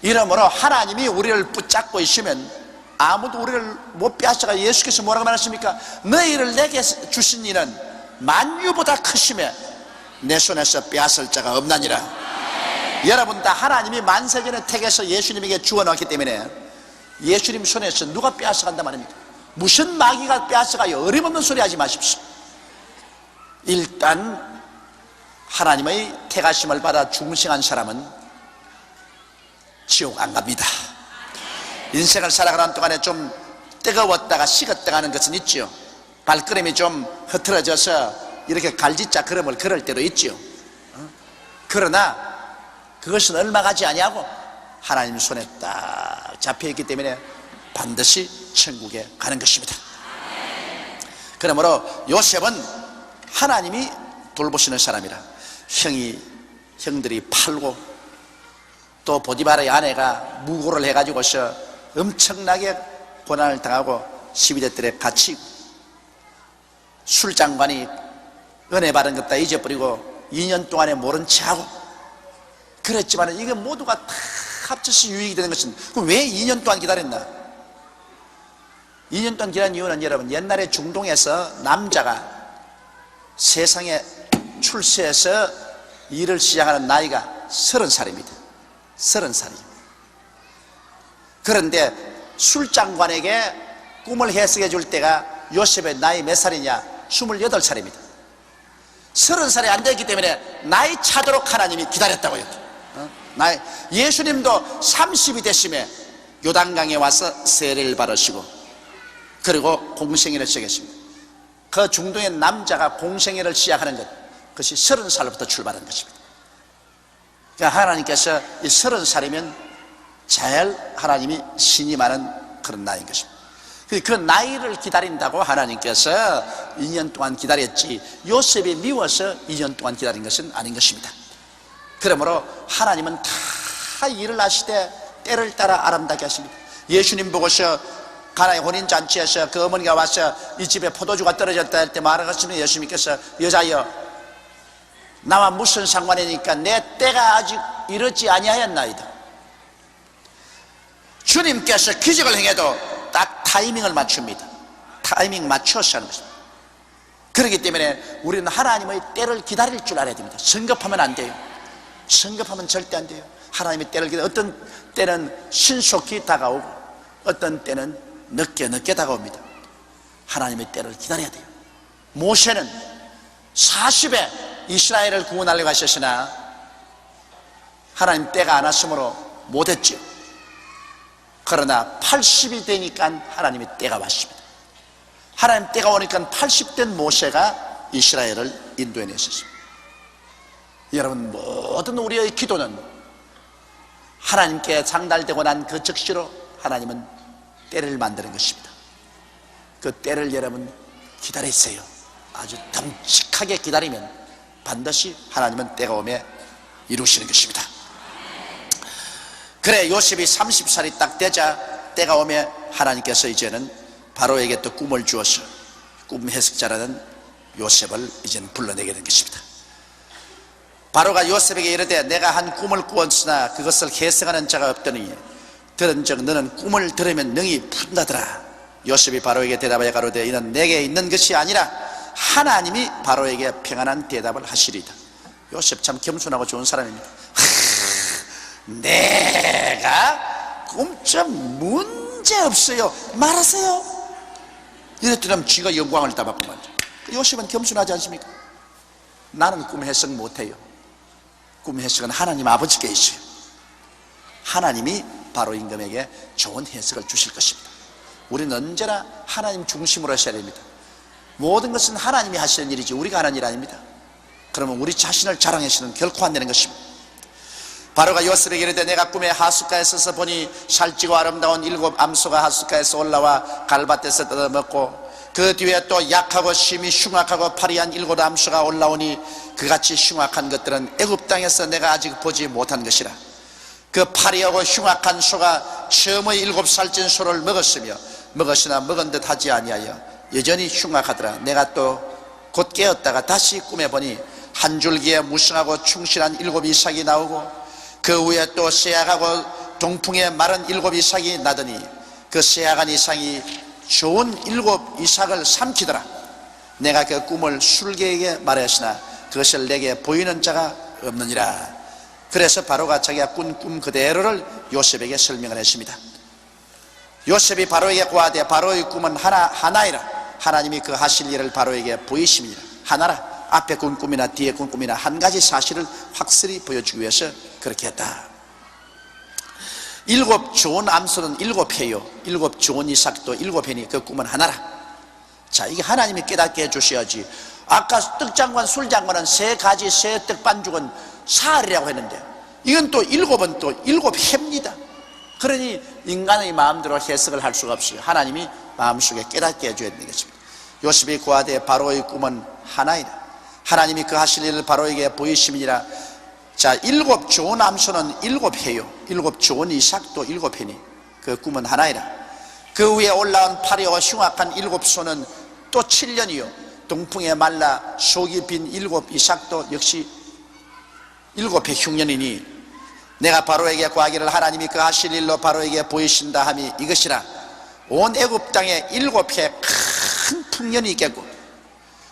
Speaker 1: 이러므로 하나님이 우리를 붙잡고 있으면 아무도 우리를 못 빼앗아가. 예수께서 뭐라고 말했습니까? 너희를 내게 주신 이는 만유보다 크시며 내 손에서 빼앗을 자가 없나니라. 여러분 다 하나님이 만세전에 택해서 예수님에게 주어놨기 때문에 예수님 손에서 누가 빼앗아간단 말입니까? 무슨 마귀가 빼앗아가요? 어림없는 소리 하지 마십시오. 일단 하나님의 택하심을 받아 중생한 사람은 지옥 안 갑니다. 인생을 살아가는 동안에 좀 뜨거웠다가 식었다가 하는 것은 있지요. 발걸음이 좀 흐트러져서 이렇게 갈짓자 걸음을 걸을 때도 있지요. 그러나 그것은 얼마 가지 아니하고 하나님 손에 딱 잡혀있기 때문에 반드시 천국에 가는 것입니다. 그러므로 요셉은 하나님이 돌보시는 사람이라 형들이 팔고 또 보디바르의 아내가 무고를 해가지고서 엄청나게 고난을 당하고 시비대들에 갇히고 술장관이 은혜 받은 것 다 잊어버리고 2년 동안에 모른 체하고 그랬지만 이게 모두가 다 합쳐서 유익이 되는 것은 그럼 왜 2년 동안 기다렸나? 2년 동안 기다린 이유는 여러분, 옛날에 중동에서 남자가 세상에 출세해서 일을 시작하는 나이가 30살입니다. 30살이죠. 그런데 술장관에게 꿈을 해석해 줄 때가 요셉의 나이 몇 살이냐? 28살입니다. 30살이 안 됐기 때문에 나이 차도록 하나님이 기다렸다고요. 예수님도 30이 되심에 요단강에 와서 세례를 받으시고 그리고 공생애를 시작했습니다. 그 중동의 남자가 공생애를 시작하는 것, 그것이 30살부터 출발한 것입니다. 그러니까 하나님께서 이 30살이면 제일 하나님이 신이 많은 그런 나이인 것입니다. 그 나이를 기다린다고 하나님께서 2년 동안 기다렸지 요셉이 미워서 2년 동안 기다린 것은 아닌 것입니다. 그러므로 하나님은 다 일을 하시되 때를 따라 아름답게 하십니다. 예수님 보고서 가나의 혼인잔치에서 그 어머니가 와서 이 집에 포도주가 떨어졌다 할 때 말하셨으면 예수님께서 여자여 나와 무슨 상관이니까 내 때가 아직 이르지 아니하였나이다. 주님께서 기적을 행해도 딱 타이밍을 맞춥니다. 타이밍 맞춰서 하는 것입니다. 그렇기 때문에 우리는 하나님의 때를 기다릴 줄 알아야 됩니다. 성급하면 안 돼요. 성급하면 절대 안 돼요. 하나님의 때를 기다려. 어떤 때는 신속히 다가오고 어떤 때는 늦게 다가옵니다. 하나님의 때를 기다려야 돼요. 모세는 40에 이스라엘을 구원하려고 하셨으나 하나님 때가 안 왔으므로 못했죠. 그러나 80이 되니까 하나님의 때가 왔습니다. 하나님 때가 오니까 80된 모세가 이스라엘을 인도해냈었습니다. 여러분, 모든 우리의 기도는 하나님께 상달되고 난 그 즉시로 하나님은 때를 만드는 것입니다. 그 때를 여러분 기다리세요. 아주 듬직하게 기다리면 반드시 하나님은 때가 오면 이루시는 것입니다. 그래, 요셉이 30살이 딱 되자 때가 오면 하나님께서 이제는 바로에게 또 꿈을 주어서 꿈 해석자라는 요셉을 이제는 불러내게 된 것입니다. 바로가 요셉에게 이르되 내가 한 꿈을 꾸었으나 그것을 해석하는 자가 없더니 들은즉 너는 꿈을 들으면 능히 푼다더라. 요셉이 바로에게 대답하여 가로되 이는 내게 있는 것이 아니라 하나님이 바로에게 평안한 대답을 하시리이다. 요셉 참 겸손하고 좋은 사람입니다. 내가 꿈 좀 문제 없어요. 말하세요. 이랬더니 쥐가 영광을 따봤구만. 요셉은 겸손하지 않습니까? 나는 꿈 해석 못해요. 꿈 해석은 하나님 아버지께 있어요. 하나님이 바로 임금에게 좋은 해석을 주실 것입니다. 우리는 언제나 하나님 중심으로 하셔야 됩니다. 모든 것은 하나님이 하시는 일이지 우리가 하는 일 아닙니다. 그러면 우리 자신을 자랑해서는 결코 안 되는 것입니다. 바로가 요셉에게 이르되 내가 꿈에 하숫가에 서서 보니 살찌고 아름다운 7 암소가 하숫가에서 올라와 갈밭에서 뜯어먹고 그 뒤에 또 약하고 심히 흉악하고 파리한 7 암소가 올라오니 그같이 흉악한 것들은 애굽 땅에서 내가 아직 보지 못한 것이라. 그 파리하고 흉악한 소가 처음의 7살찐 소를 먹었으며 먹었으나 먹은 듯 하지 아니하여 여전히 흉악하더라. 내가 또 곧 깨었다가 다시 꿈에 보니 한 줄기에 무성하고 충실한 7 이삭이 나오고 그 위에 또 쇠약하고 동풍에 마른 7 이삭이 나더니 그 쇠약한 이삭이 좋은 7 이삭을 삼키더라. 내가 그 꿈을 술개에게 말하였으나 그것을 내게 보이는 자가 없느니라. 그래서 바로가 자기가 꾼 꿈 그대로를 요셉에게 설명을 했습니다. 요셉이 바로에게 고하되 바로의 꿈은 하나이라. 하나님이 그 하실 일을 바로에게 보이심이니라. 하나라. 앞에 꾼 꿈이나 뒤에 꾼 꿈이나 한 가지 사실을 확실히 보여주기 위해서 그렇게 했다. 7 좋은 암소는 7회요 7 좋은 이삭도 7회니 그 꿈은 하나라. 자, 이게 하나님이 깨닫게 해주셔야지. 아까 떡장관 술장관은 3가지 새 떡반죽은 사흘이라고 했는데 이건 또 7은 또 7회입니다. 그러니 인간의 마음대로 해석을 할 수가 없어요. 하나님이 마음속에 깨닫게 해줘야 되는 것입니다. 요셉이 고하되 바로의 꿈은 하나이다. 하나님이 그 하실 일을 바로에게 보이심이니라. 자, 7 좋은 암소는 7회요 7 좋은 이삭도 7회니 그 꿈은 하나이라. 그 위에 올라온 파리와 흉악한 7 소는 또 7년이요 동풍에 말라 속이 빈 7 이삭도 역시 7회 흉년이니 내가 바로에게 구하기를 하나님이 그 하실 일로 바로에게 보이신다 함이 이것이라. 온 애굽 땅에 7해 큰 풍년이 있겠고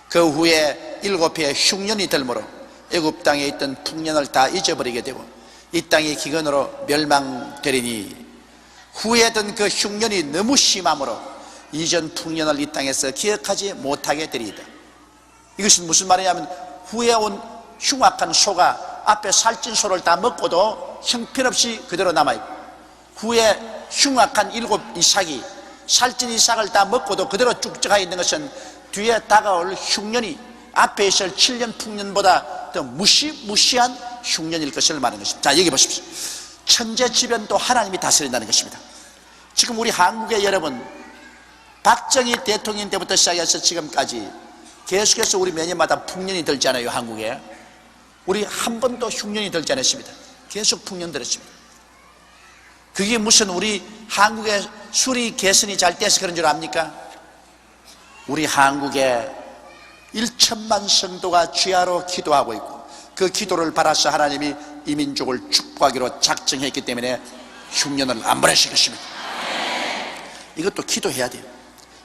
Speaker 1: 그 후에 7해 흉년이 들므로 애굽 땅에 있던 풍년을 다 잊어버리게 되고 이 땅이 기근으로 멸망되리니 후에던 그 흉년이 너무 심함으로 이전 풍년을 이 땅에서 기억하지 못하게 되리이다. 이것은 무슨 말이냐면 후에 온 흉악한 소가 앞에 살찐 소를 다 먹고도 형편없이 그대로 남아있고 후에 흉악한 7 이삭이 살찐 이삭을 다 먹고도 그대로 쭉 가 있는 것은 뒤에 다가올 흉년이 앞에 있을 7년 풍년보다 더 무시무시한 흉년일 것을 말하는 것입니다. 자, 여기 보십시오. 천재지변도 하나님이 다스린다는 것입니다. 지금 우리 한국의 여러분, 박정희 대통령 때부터 시작해서 지금까지 계속해서 우리 몇 년마다 풍년이 들잖아요. 한국에 우리 한 번도 흉년이 들지 않았습니다. 계속 풍년 들었습니다. 그게 무슨 우리 한국의 수리 개선이 잘 돼서 그런 줄 압니까? 우리 한국에 1천만 성도가 주야로 기도하고 있고 그 기도를 받아서 하나님이 이 민족을 축복하기로 작정했기 때문에 흉년을 안 보내실 것입니다. 이것도 기도해야 돼요.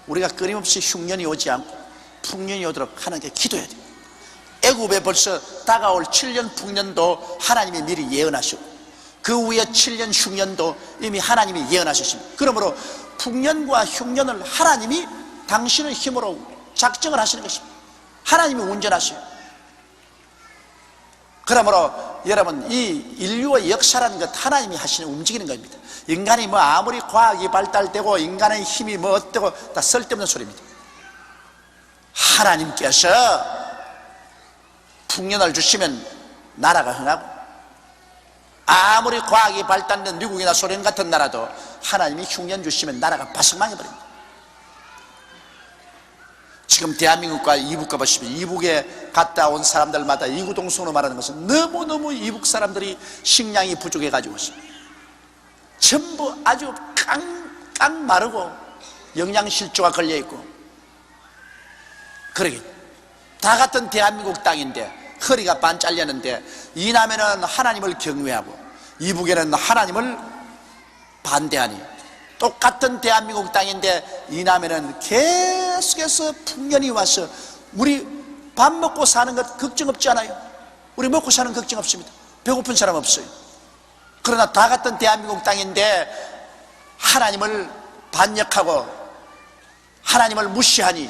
Speaker 1: 우리가 끊임없이 흉년이 오지 않고 풍년이 오도록 하나님께 기도해야 돼요. 애굽에 벌써 다가올 7년 풍년도 하나님이 미리 예언하셨고 그 후에 7년 흉년도 이미 하나님이 예언하셨습니다. 그러므로 풍년과 흉년을 하나님이 당신의 힘으로 작정을 하시는 것입니다. 하나님이 운전하셔요. 그러므로 여러분, 이 인류의 역사라는 것 하나님이 하시는 움직이는 겁니다. 인간이 뭐 아무리 과학이 발달되고 인간의 힘이 뭐 어때고 다 쓸데없는 소리입니다. 하나님께서 풍년을 주시면 나라가 흥하고 아무리 과학이 발달된 미국이나 소련 같은 나라도 하나님이 흉년 주시면 나라가 바싹 망해버립니다. 지금 대한민국과 이북과 보시면 이북에 갔다 온 사람들마다 이구동성으로 말하는 것은 너무너무 이북 사람들이 식량이 부족해가지고 전부 아주 깡깡 마르고 영양실조가 걸려있고 그러게 다 같은 대한민국 땅인데 허리가 반 잘렸는데 이남에는 하나님을 경외하고 이북에는 하나님을 반대하니 똑같은 대한민국 땅인데 이남에는 계속해서 풍년이 와서 우리 밥 먹고 사는 것 걱정 없지 않아요? 우리 먹고 사는 걱정 없습니다. 배고픈 사람 없어요. 그러나 다 같은 대한민국 땅인데 하나님을 반역하고 하나님을 무시하니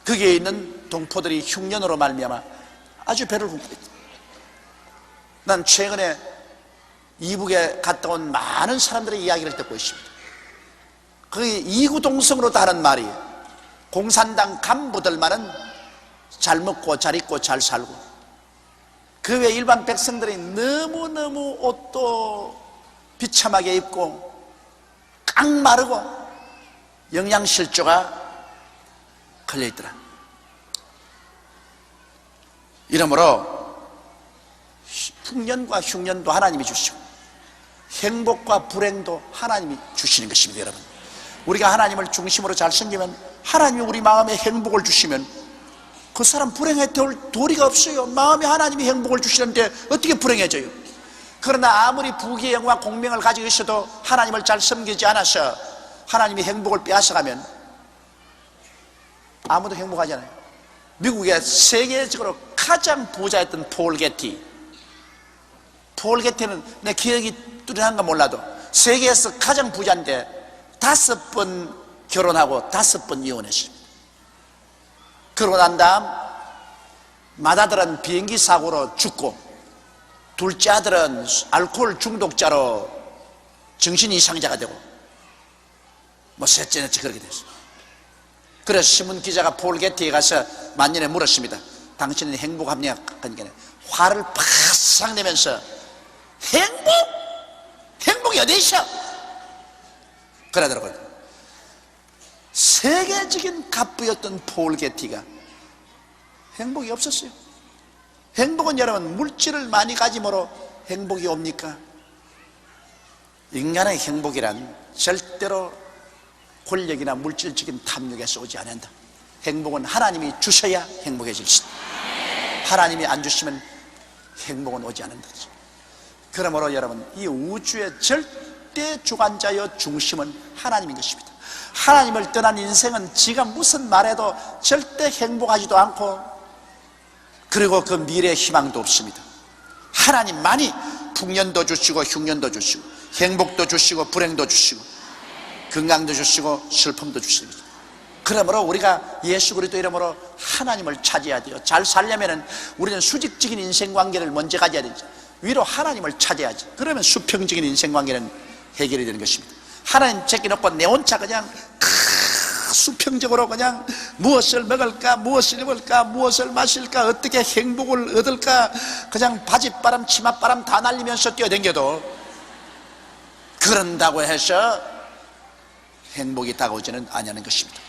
Speaker 1: 거기에 있는 동포들이 흉년으로 말미암아 아주 배를 굶고 있다. 난 최근에 이북에 갔다 온 많은 사람들의 이야기를 듣고 있습니다. 그 이구동성으로 하는 말이 공산당 간부들만은 잘 먹고 잘 입고 잘 살고 그 외 일반 백성들이 너무너무 옷도 비참하게 입고 깡 마르고 영양실조가 걸려있더라. 이러므로 풍년과 흉년도 하나님이 주시고 행복과 불행도 하나님이 주시는 것입니다. 여러분, 우리가 하나님을 중심으로 잘 섬기면 하나님이 우리 마음에 행복을 주시면 그 사람 불행해 될 도리가 없어요. 마음에 하나님이 행복을 주시는데 어떻게 불행해져요? 그러나 아무리 부귀의 영화 공명을 가지고 있어도 하나님을 잘 섬기지 않아서 하나님이 행복을 빼앗아가면 아무도 행복하지 않아요. 미국의 세계적으로 가장 부자였던 폴 게티, 폴 게티는 내 기억이 뚜렷한가 몰라도 세계에서 가장 부자인데 5번 결혼하고 5번 이혼했습니다. 그러고 난 다음 맏아들은 비행기 사고로 죽고 둘째 아들은 알코올 중독자로 정신 이상자가 되고 뭐 셋째는 그렇게 됐어요. 그래서 신문 기자가 폴 게티에 가서 만년에 물었습니다. 당신은 행복합니까? 그러니까 화를 파삭 내면서 행복이 어디 있어? 그러더라고요. 세계적인 갑부였던 폴 게티가 행복이 없었어요. 행복은 여러분 물질을 많이 가짐으로 행복이 옵니까? 인간의 행복이란 절대로 권력이나 물질적인 탐욕에서 오지 않는다. 행복은 하나님이 주셔야 행복해질 수 있다. 하나님이 안 주시면 행복은 오지 않는다. 그러므로 여러분, 이 우주의 절대 주관자여 중심은 하나님인 것입니다. 하나님을 떠난 인생은 지가 무슨 말해도 절대 행복하지도 않고, 그리고 그 미래의 희망도 없습니다. 하나님만이 풍년도 주시고 흉년도 주시고 행복도 주시고 불행도 주시고 건강도 주시고 슬픔도 주시고, 그러므로 우리가 예수 그리스도 이름으로 하나님을 찾아야 돼요. 잘 살려면 우리는 수직적인 인생관계를 먼저 가져야 되죠. 위로 하나님을 찾아야지. 그러면 수평적인 인생관계는 해결이 되는 것입니다. 하나님 제끼놓고 내 혼자 그냥 수평적으로 그냥 무엇을 먹을까, 무엇을 입을까, 무엇을 마실까, 어떻게 행복을 얻을까, 그냥 바짓바람 치맛바람 다 날리면서 뛰어댕겨도 그런다고 해서 행복이 다가오지는 아니하는 것입니다.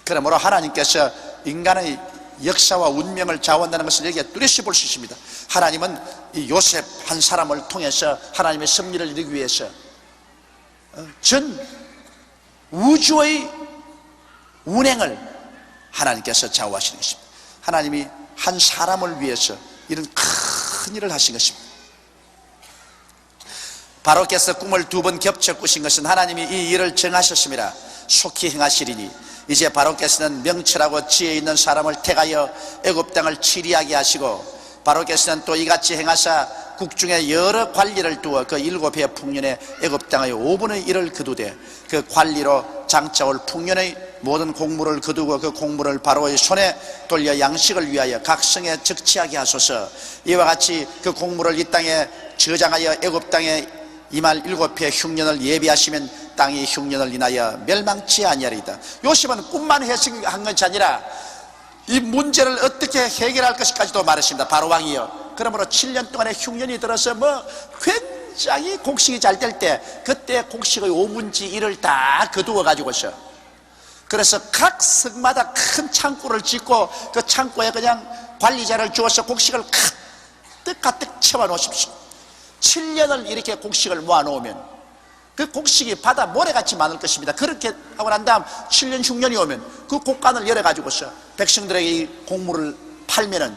Speaker 1: 그러므로 하나님께서 인간의 역사와 운명을 좌우한다는 것을 여기에 뚜렷이 볼 수 있습니다. 하나님은 이 요셉 한 사람을 통해서 하나님의 섭리를 이루기 위해서 전 우주의 운행을 하나님께서 좌우하시는 것입니다. 하나님이 한 사람을 위해서 이런 큰 일을 하신 것입니다. 바로께서 꿈을 2번 겹쳐 꾸신 것은 하나님이 이 일을 정하셨습니다. 속히 행하시리니 이제 바로께서는 명철하고 지혜 있는 사람을 택하여 애굽 땅을 치리하게 하시고, 바로께서는 또 이같이 행하사 국중에 여러 관리를 두어 그 7해 풍년에 애굽 땅의 5분의 1을 거두되 그 관리로 장차올 풍년의 모든 공물을 거두고 그 공물을 바로의 손에 돌려 양식을 위하여 각 성에 적치하게 하소서. 이와 같이 그 공물을 이 땅에 저장하여 애굽 땅에 이말 7해 흉년을 예비하시면 땅이 흉년을 인하여 멸망치 아니하리이다. 요셉은 꿈만 해석한 것이 아니라 이 문제를 어떻게 해결할 것까지도 말했습니다. 바로 왕이요, 그러므로 7년 동안의 흉년이 들어서 굉장히 곡식이 잘 될 때, 그때 곡식의 5분의 1을 다 거두어 가지고서, 그래서 각 성마다 큰 창고를 짓고 그 창고에 그냥 관리자를 주어서 곡식을 가득 채워 놓으십시오. 7년을 이렇게 곡식을 모아 놓으면 그 곡식이 바다 모래같이 많을 것입니다. 그렇게 하고 난 다음 7년 흉년이 오면 그 곡간을 열어가지고서 백성들에게 이 곡물을 팔면은,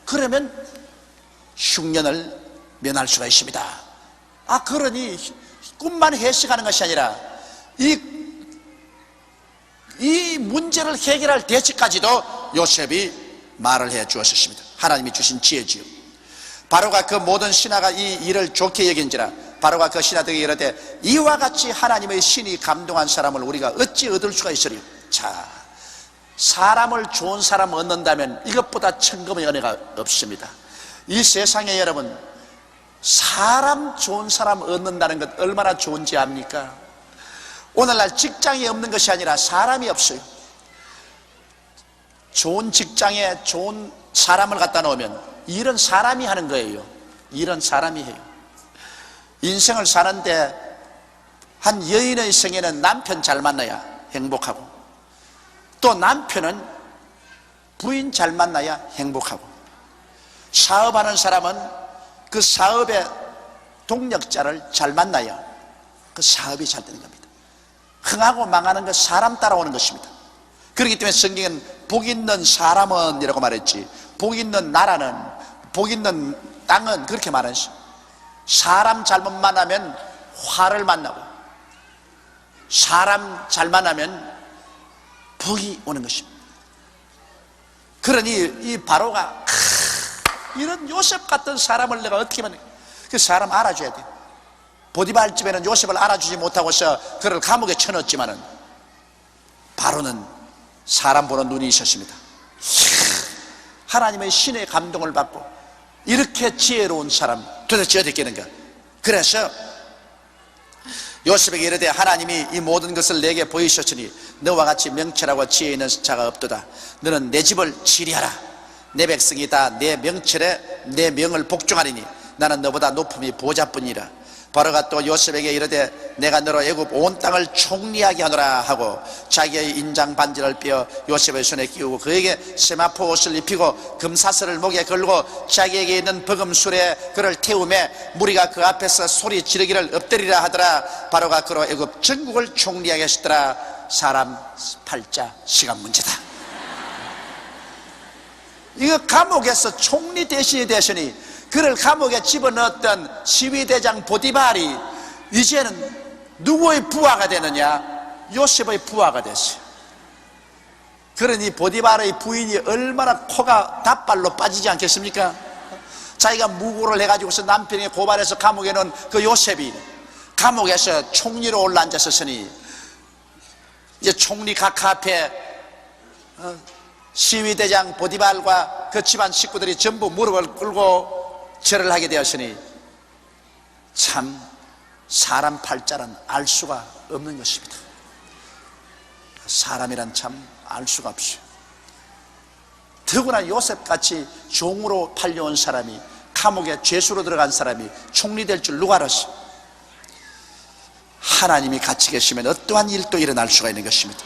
Speaker 1: 그러면 흉년을 면할 수가 있습니다. 그러니 꿈만 해석하는 것이 아니라 이 문제를 해결할 대책까지도 요셉이 말을 해 주었습니다. 하나님이 주신 지혜지요. 바로가 그 모든 신하가 이 일을 좋게 여긴지라 바로가 그 신하들에게 이르되 이와 같이 하나님의 신이 감동한 사람을 우리가 어찌 얻을 수가 있으리요. 자, 사람을 좋은 사람 얻는다면 이것보다 천금의 은혜가 없습니다. 이 세상에 여러분, 사람 좋은 사람 얻는다는 것 얼마나 좋은지 압니까? 오늘날 직장이 없는 것이 아니라 사람이 없어요. 좋은 직장에 좋은 사람을 갖다 놓으면 일은 사람이 하는 거예요. 일은 사람이 해요. 인생을 사는데 한 여인의 생에는 남편 잘 만나야 행복하고, 또 남편은 부인 잘 만나야 행복하고, 사업하는 사람은 그 사업의 동력자를 잘 만나야 그 사업이 잘 되는 겁니다. 흥하고 망하는 것 사람 따라오는 것입니다. 그렇기 때문에 성경은 복 있는 사람은 이라고 말했지, 복 있는 나라는, 복 있는 땅은 그렇게 말했어요. 사람 잘못 만나면 화를 만나고, 사람 잘 만나면 복이 오는 것입니다. 그러니 이 바로가 이런 요셉 같은 사람을 내가 어떻게 만나, 그 사람 알아줘야 돼. 보디발 집에는 요셉을 알아주지 못하고서 그를 감옥에 쳐넣었지만은 바로는 사람 보는 눈이 있었습니다. 하나님의 신의 감동을 받고 이렇게 지혜로운 사람 도대체 어디 있겠는가. 그래서 요셉에게 이르되 하나님이 이 모든 것을 내게 보이셨으니 너와 같이 명철하고 지혜 있는 자가 없도다. 너는 내 집을 치리하라. 내 백성이 다 내 명철에 내 명을 복종하리니 나는 너보다 높음이 보좌뿐이라. 바로가 또 요셉에게 이르되 내가 너로 애굽 온 땅을 총리하게 하노라 하고 자기의 인장 반지를 빼어 요셉의 손에 끼우고 그에게 세마포 옷을 입히고 금사슬을 목에 걸고 자기에게 있는 버금술에 그를 태우매 무리가 그 앞에서 소리 지르기를 엎드리라 하더라. 바로가 그로 애굽 전국을 총리하게 하시더라. 사람 팔자 시간 문제다. 이거 감옥에서 총리 대신이 되시니 그를 감옥에 집어넣었던 시위대장 보디발이 이제는 누구의 부하가 되느냐? 요셉의 부하가 됐어요. 그러니 보디바르의 부인이 얼마나 코가 닷발로 빠지지 않겠습니까? 자기가 무고를 해가지고서 남편이 고발해서 감옥에 넣은 그 요셉이 감옥에서 총리로 올라앉았으니 이제 총리 각하 앞에 시위대장 보디발과 그 집안 식구들이 전부 무릎을 꿇고 절을 하게 되었으니 참 사람 팔자는 알 수가 없는 것입니다. 사람이란 참 알 수가 없어요. 더구나 요셉같이 종으로 팔려온 사람이, 감옥에 죄수로 들어간 사람이 총리 될 줄 누가 알았어요? 하나님이 같이 계시면 어떠한 일도 일어날 수가 있는 것입니다.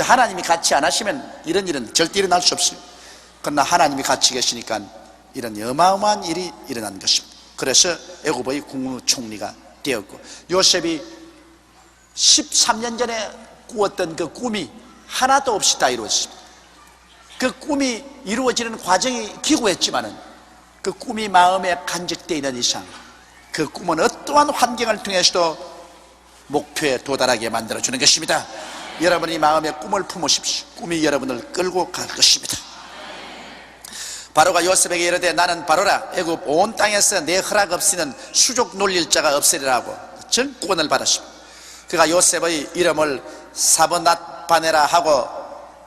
Speaker 1: 하나님이 같이 안 하시면 이런 일은 절대 일어날 수 없어요. 그러나 하나님이 같이 계시니까 이런 어마어마한 일이 일어난 것입니다. 그래서 애굽의 국무총리가 되었고, 요셉이 13년 전에 꾸었던 그 꿈이 하나도 없이 다 이루어졌습니다. 그 꿈이 이루어지는 과정이 기구했지만은 그 꿈이 마음에 간직되어 있는 이상 그 꿈은 어떠한 환경을 통해서도 목표에 도달하게 만들어주는 것입니다. 여러분이 마음에 꿈을 품으십시오. 꿈이 여러분을 끌고 갈 것입니다. 바로가 요셉에게 이르되 나는 바로라, 애굽 온 땅에서 내 허락 없이는 수족 놀릴 자가 없으리라 하고 정권을 받았습니다. 그가 요셉의 이름을 사브낫바네라 하고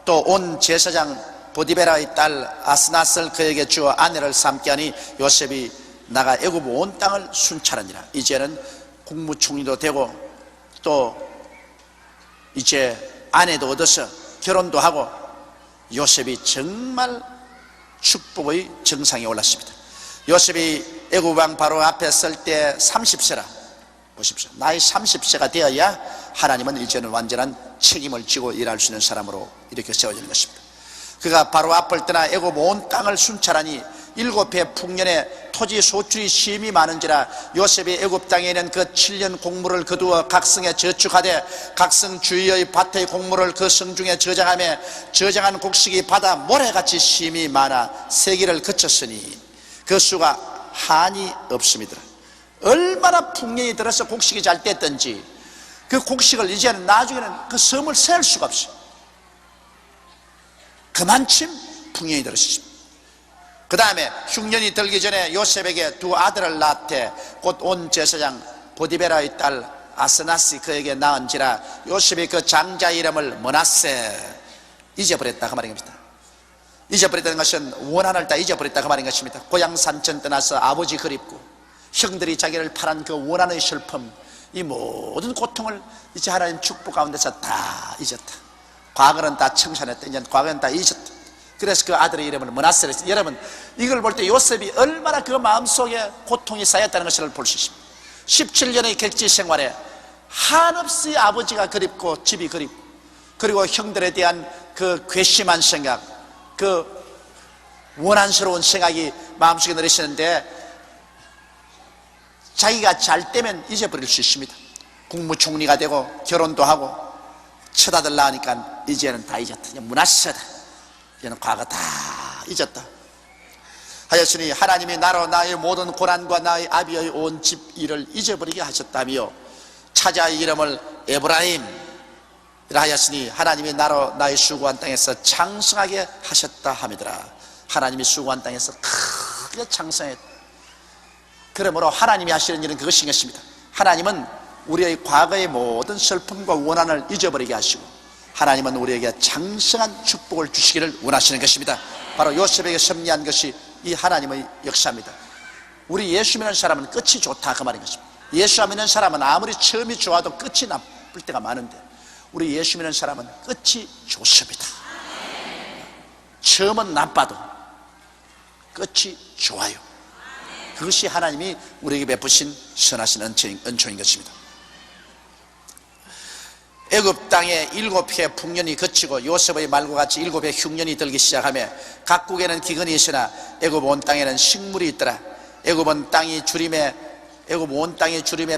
Speaker 1: 또 온 제사장 보디베라의 딸 아스낫을 그에게 주어 아내를 삼게 하니 요셉이 나가 애굽 온 땅을 순찰하니라. 이제는 국무총리도 되고 또 이제 아내도 얻어서 결혼도 하고 요셉이 정말 축복의 정상에 올랐습니다. 요셉이 애굽 왕 바로 앞에 설 때 30세라. 보십시오. 나이 30세가 되어야 하나님은 이제는 완전한 책임을 지고 일할 수 있는 사람으로 이렇게 세워지는 것입니다. 그가 바로 앞을 떠나 애굽 온 땅을 순찰하니 7해 풍년에 토지 소출이 심히 많은지라 요셉이 애굽 땅에 있는 그 7년 곡물을 거두어 각성에 저축하되 각성 주위의 밭의 곡물을 그 성 중에 저장하며 저장한 곡식이 바다 모래같이 심히 많아 세기를 거쳤으니 그 수가 한이 없음이더라. 얼마나 풍년이 들어서 곡식이 잘 됐던지 그 곡식을 이제는 나중에는 그 섬을 셀 수가 없어요. 그만큼 풍년이 들었습니다. 그 다음에 흉년이 들기 전에 요셉에게 두 아들을 낳되 곧 온 제사장 보디베라의 딸 아스나시 그에게 낳은지라 요셉이 그 장자 이름을 므낫세 잊어버렸다 그 말입니다. 잊어버렸다는 것은 원한을 다 잊어버렸다 그 말인 것입니다. 고향 산천 떠나서 아버지 그립고 형들이 자기를 팔은 그 원한의 슬픔, 이 모든 고통을 이제 하나님 축복 가운데서 다 잊었다. 과거는 다 청산했다. 이제 과거는 다 잊었다. 그래서 그 아들의 이름을 므낫세라 했어요. 여러분 이걸 볼 때 요셉이 얼마나 그 마음속에 고통이 쌓였다는 것을 볼 수 있습니다. 17년의 객지 생활에 한없이 아버지가 그립고 집이 그립고 그리고 형들에 대한 그 괘씸한 생각, 그 원한스러운 생각이 마음속에 늘으시는데 자기가 잘 되면 잊어버릴 수 있습니다. 국무총리가 되고 결혼도 하고 첫 아들 낳으니까 이제는 다 잊었다. 이제 므낫세다. 이제는 과거 다 잊었다. 하였으니 하나님이 나로 나의 모든 고난과 나의 아비의 온 집 일을 잊어버리게 하셨다며 차자의 이름을 에브라임이라 하였으니 하나님이 나로 나의 수고한 땅에서 창성하게 하셨다 함이더라. 하나님이 수고한 땅에서 크게 창성했다. 그러므로 하나님이 하시는 일은 그것인 것입니다. 하나님은 우리의 과거의 모든 슬픔과 원한을 잊어버리게 하시고 하나님은 우리에게 장성한 축복을 주시기를 원하시는 것입니다. 바로 요셉에게 섭리한 것이 이 하나님의 역사입니다. 우리 예수 믿는 사람은 끝이 좋다 그 말인 것입니다. 예수 믿는 사람은 아무리 처음이 좋아도 끝이 나쁠 때가 많은데 우리 예수 믿는 사람은 끝이 좋습니다. 처음은 나빠도 끝이 좋아요. 그것이 하나님이 우리에게 베푸신 선하신 은총인 것입니다. 애굽 땅에 7해 풍년이 그치고 요셉의 말과 같이 7해 흉년이 들기 시작하며 각국에는 기근이 있으나 애굽 온 땅에는 식물이 있더라. 애굽 온 땅이 주림에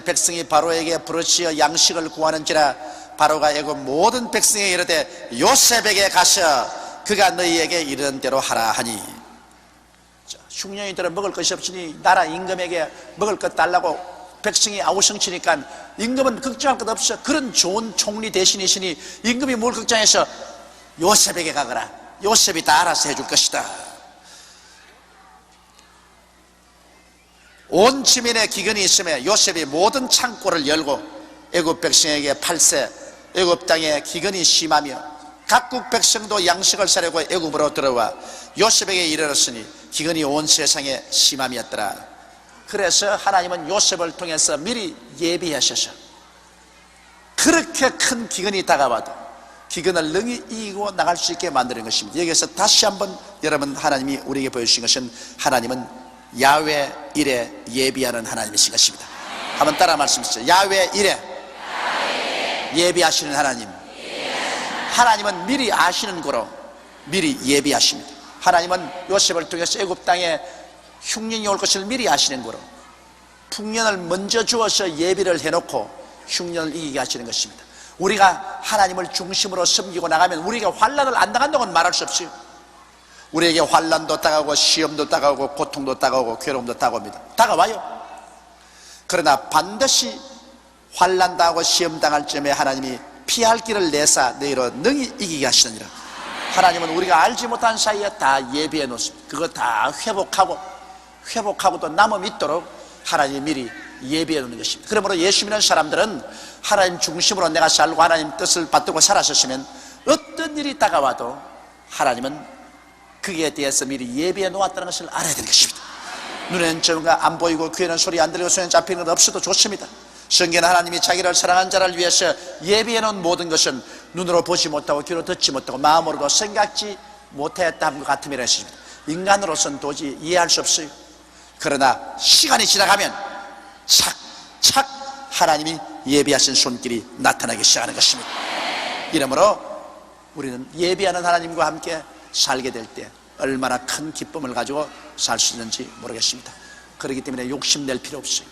Speaker 1: 백성이 바로에게 부르짖어 양식을 구하는지라 바로가 애굽 모든 백성에게 이르되 요셉에게 가서 그가 너희에게 이르는 대로 하라 하니 흉년이 들어 먹을 것이 없으니 나라 임금에게 먹을 것 달라고 백성이 아우성치니까 임금은 걱정할 것 없어. 그런 좋은 총리 대신이시니 임금이 뭘 걱정해서 요셉에게 가거라. 요셉이 다 알아서 해줄 것이다. 온 지면에 기근이 있으며 요셉이 모든 창고를 열고 애굽 백성에게 팔세, 애굽 땅에 기근이 심하며 각국 백성도 양식을 사려고 애굽으로 들어와 요셉에게 이르렀으니 기근이 온 세상에 심함이었더라. 그래서 하나님은 요셉을 통해서 미리 예비하셔서 그렇게 큰 기근이 다가와도 기근을 능히 이기고 나갈 수 있게 만드는 것입니다. 여기서 다시 한번 여러분, 하나님이 우리에게 보여주신 것은 하나님은 야훼 일에 예비하는 하나님이신 것입니다. 한번 따라 말씀하시죠. 야훼 일에 예비하시는 하나님. 하나님은 미리 아시는 거로 미리 예비하십니다. 하나님은 요셉을 통해서 애굽 땅에 흉년이 올 것을 미리 아시는 거로 풍년을 먼저 주어서 예비를 해놓고 흉년을 이기게 하시는 것입니다. 우리가 하나님을 중심으로 섬기고 나가면 우리가 환난을 안 당한다고는 말할 수 없어요. 우리에게 환난도 다가오고 시험도 다가오고 고통도 다가오고 괴로움도 다가옵니다. 다가와요. 그러나 반드시 환난 당하고 시험 당할 쯤에 하나님이 피할 길을 내사 너희로 능히 이기게 하시느니라. 하나님은 우리가 알지 못한 사이에 다 예비해 놓습니다. 그거 다 회복하고도 남음 있도록 하나님이 미리 예비해 놓는 것입니다. 그러므로 예수 믿는 사람들은 하나님 중심으로 내가 살고 하나님 뜻을 받들고 살았었으면 어떤 일이 다가와도 하나님은 그에 대해서 미리 예비해 놓았다는 것을 알아야 되는 것입니다. 눈에는 정가 안 보이고 귀에는 소리 안 들리고 손에 잡히는 것 없어도 좋습니다. 성경은 하나님이 자기를 사랑한 자를 위해서 예비해 놓은 모든 것은 눈으로 보지 못하고 귀로 듣지 못하고 마음으로도 생각지 못하였다 함과 같음이라 했습니다. 인간으로서는 도저히 이해할 수 없어요. 그러나 시간이 지나가면 착착 하나님이 예비하신 손길이 나타나기 시작하는 것입니다. 이러므로 우리는 예비하는 하나님과 함께 살게 될 때 얼마나 큰 기쁨을 가지고 살 수 있는지 모르겠습니다. 그렇기 때문에 욕심낼 필요 없어요.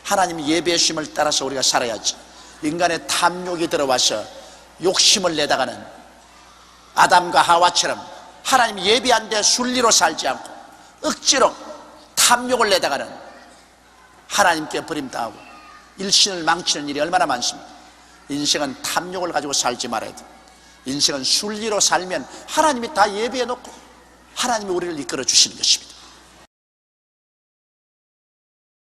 Speaker 1: 하나님 예배심을 따라서 우리가 살아야지. 인간의 탐욕이 들어와서 욕심을 내다가는 아담과 하와처럼 하나님 예비한 데 순리로 살지 않고 억지로 탐욕을 내다가는 하나님께 버림당하고 일신을 망치는 일이 얼마나 많습니까? 인생은 탐욕을 가지고 살지 말아야 돼. 인생은 순리로 살면 하나님이 다 예비해 놓고 하나님이 우리를 이끌어 주시는 것입니다.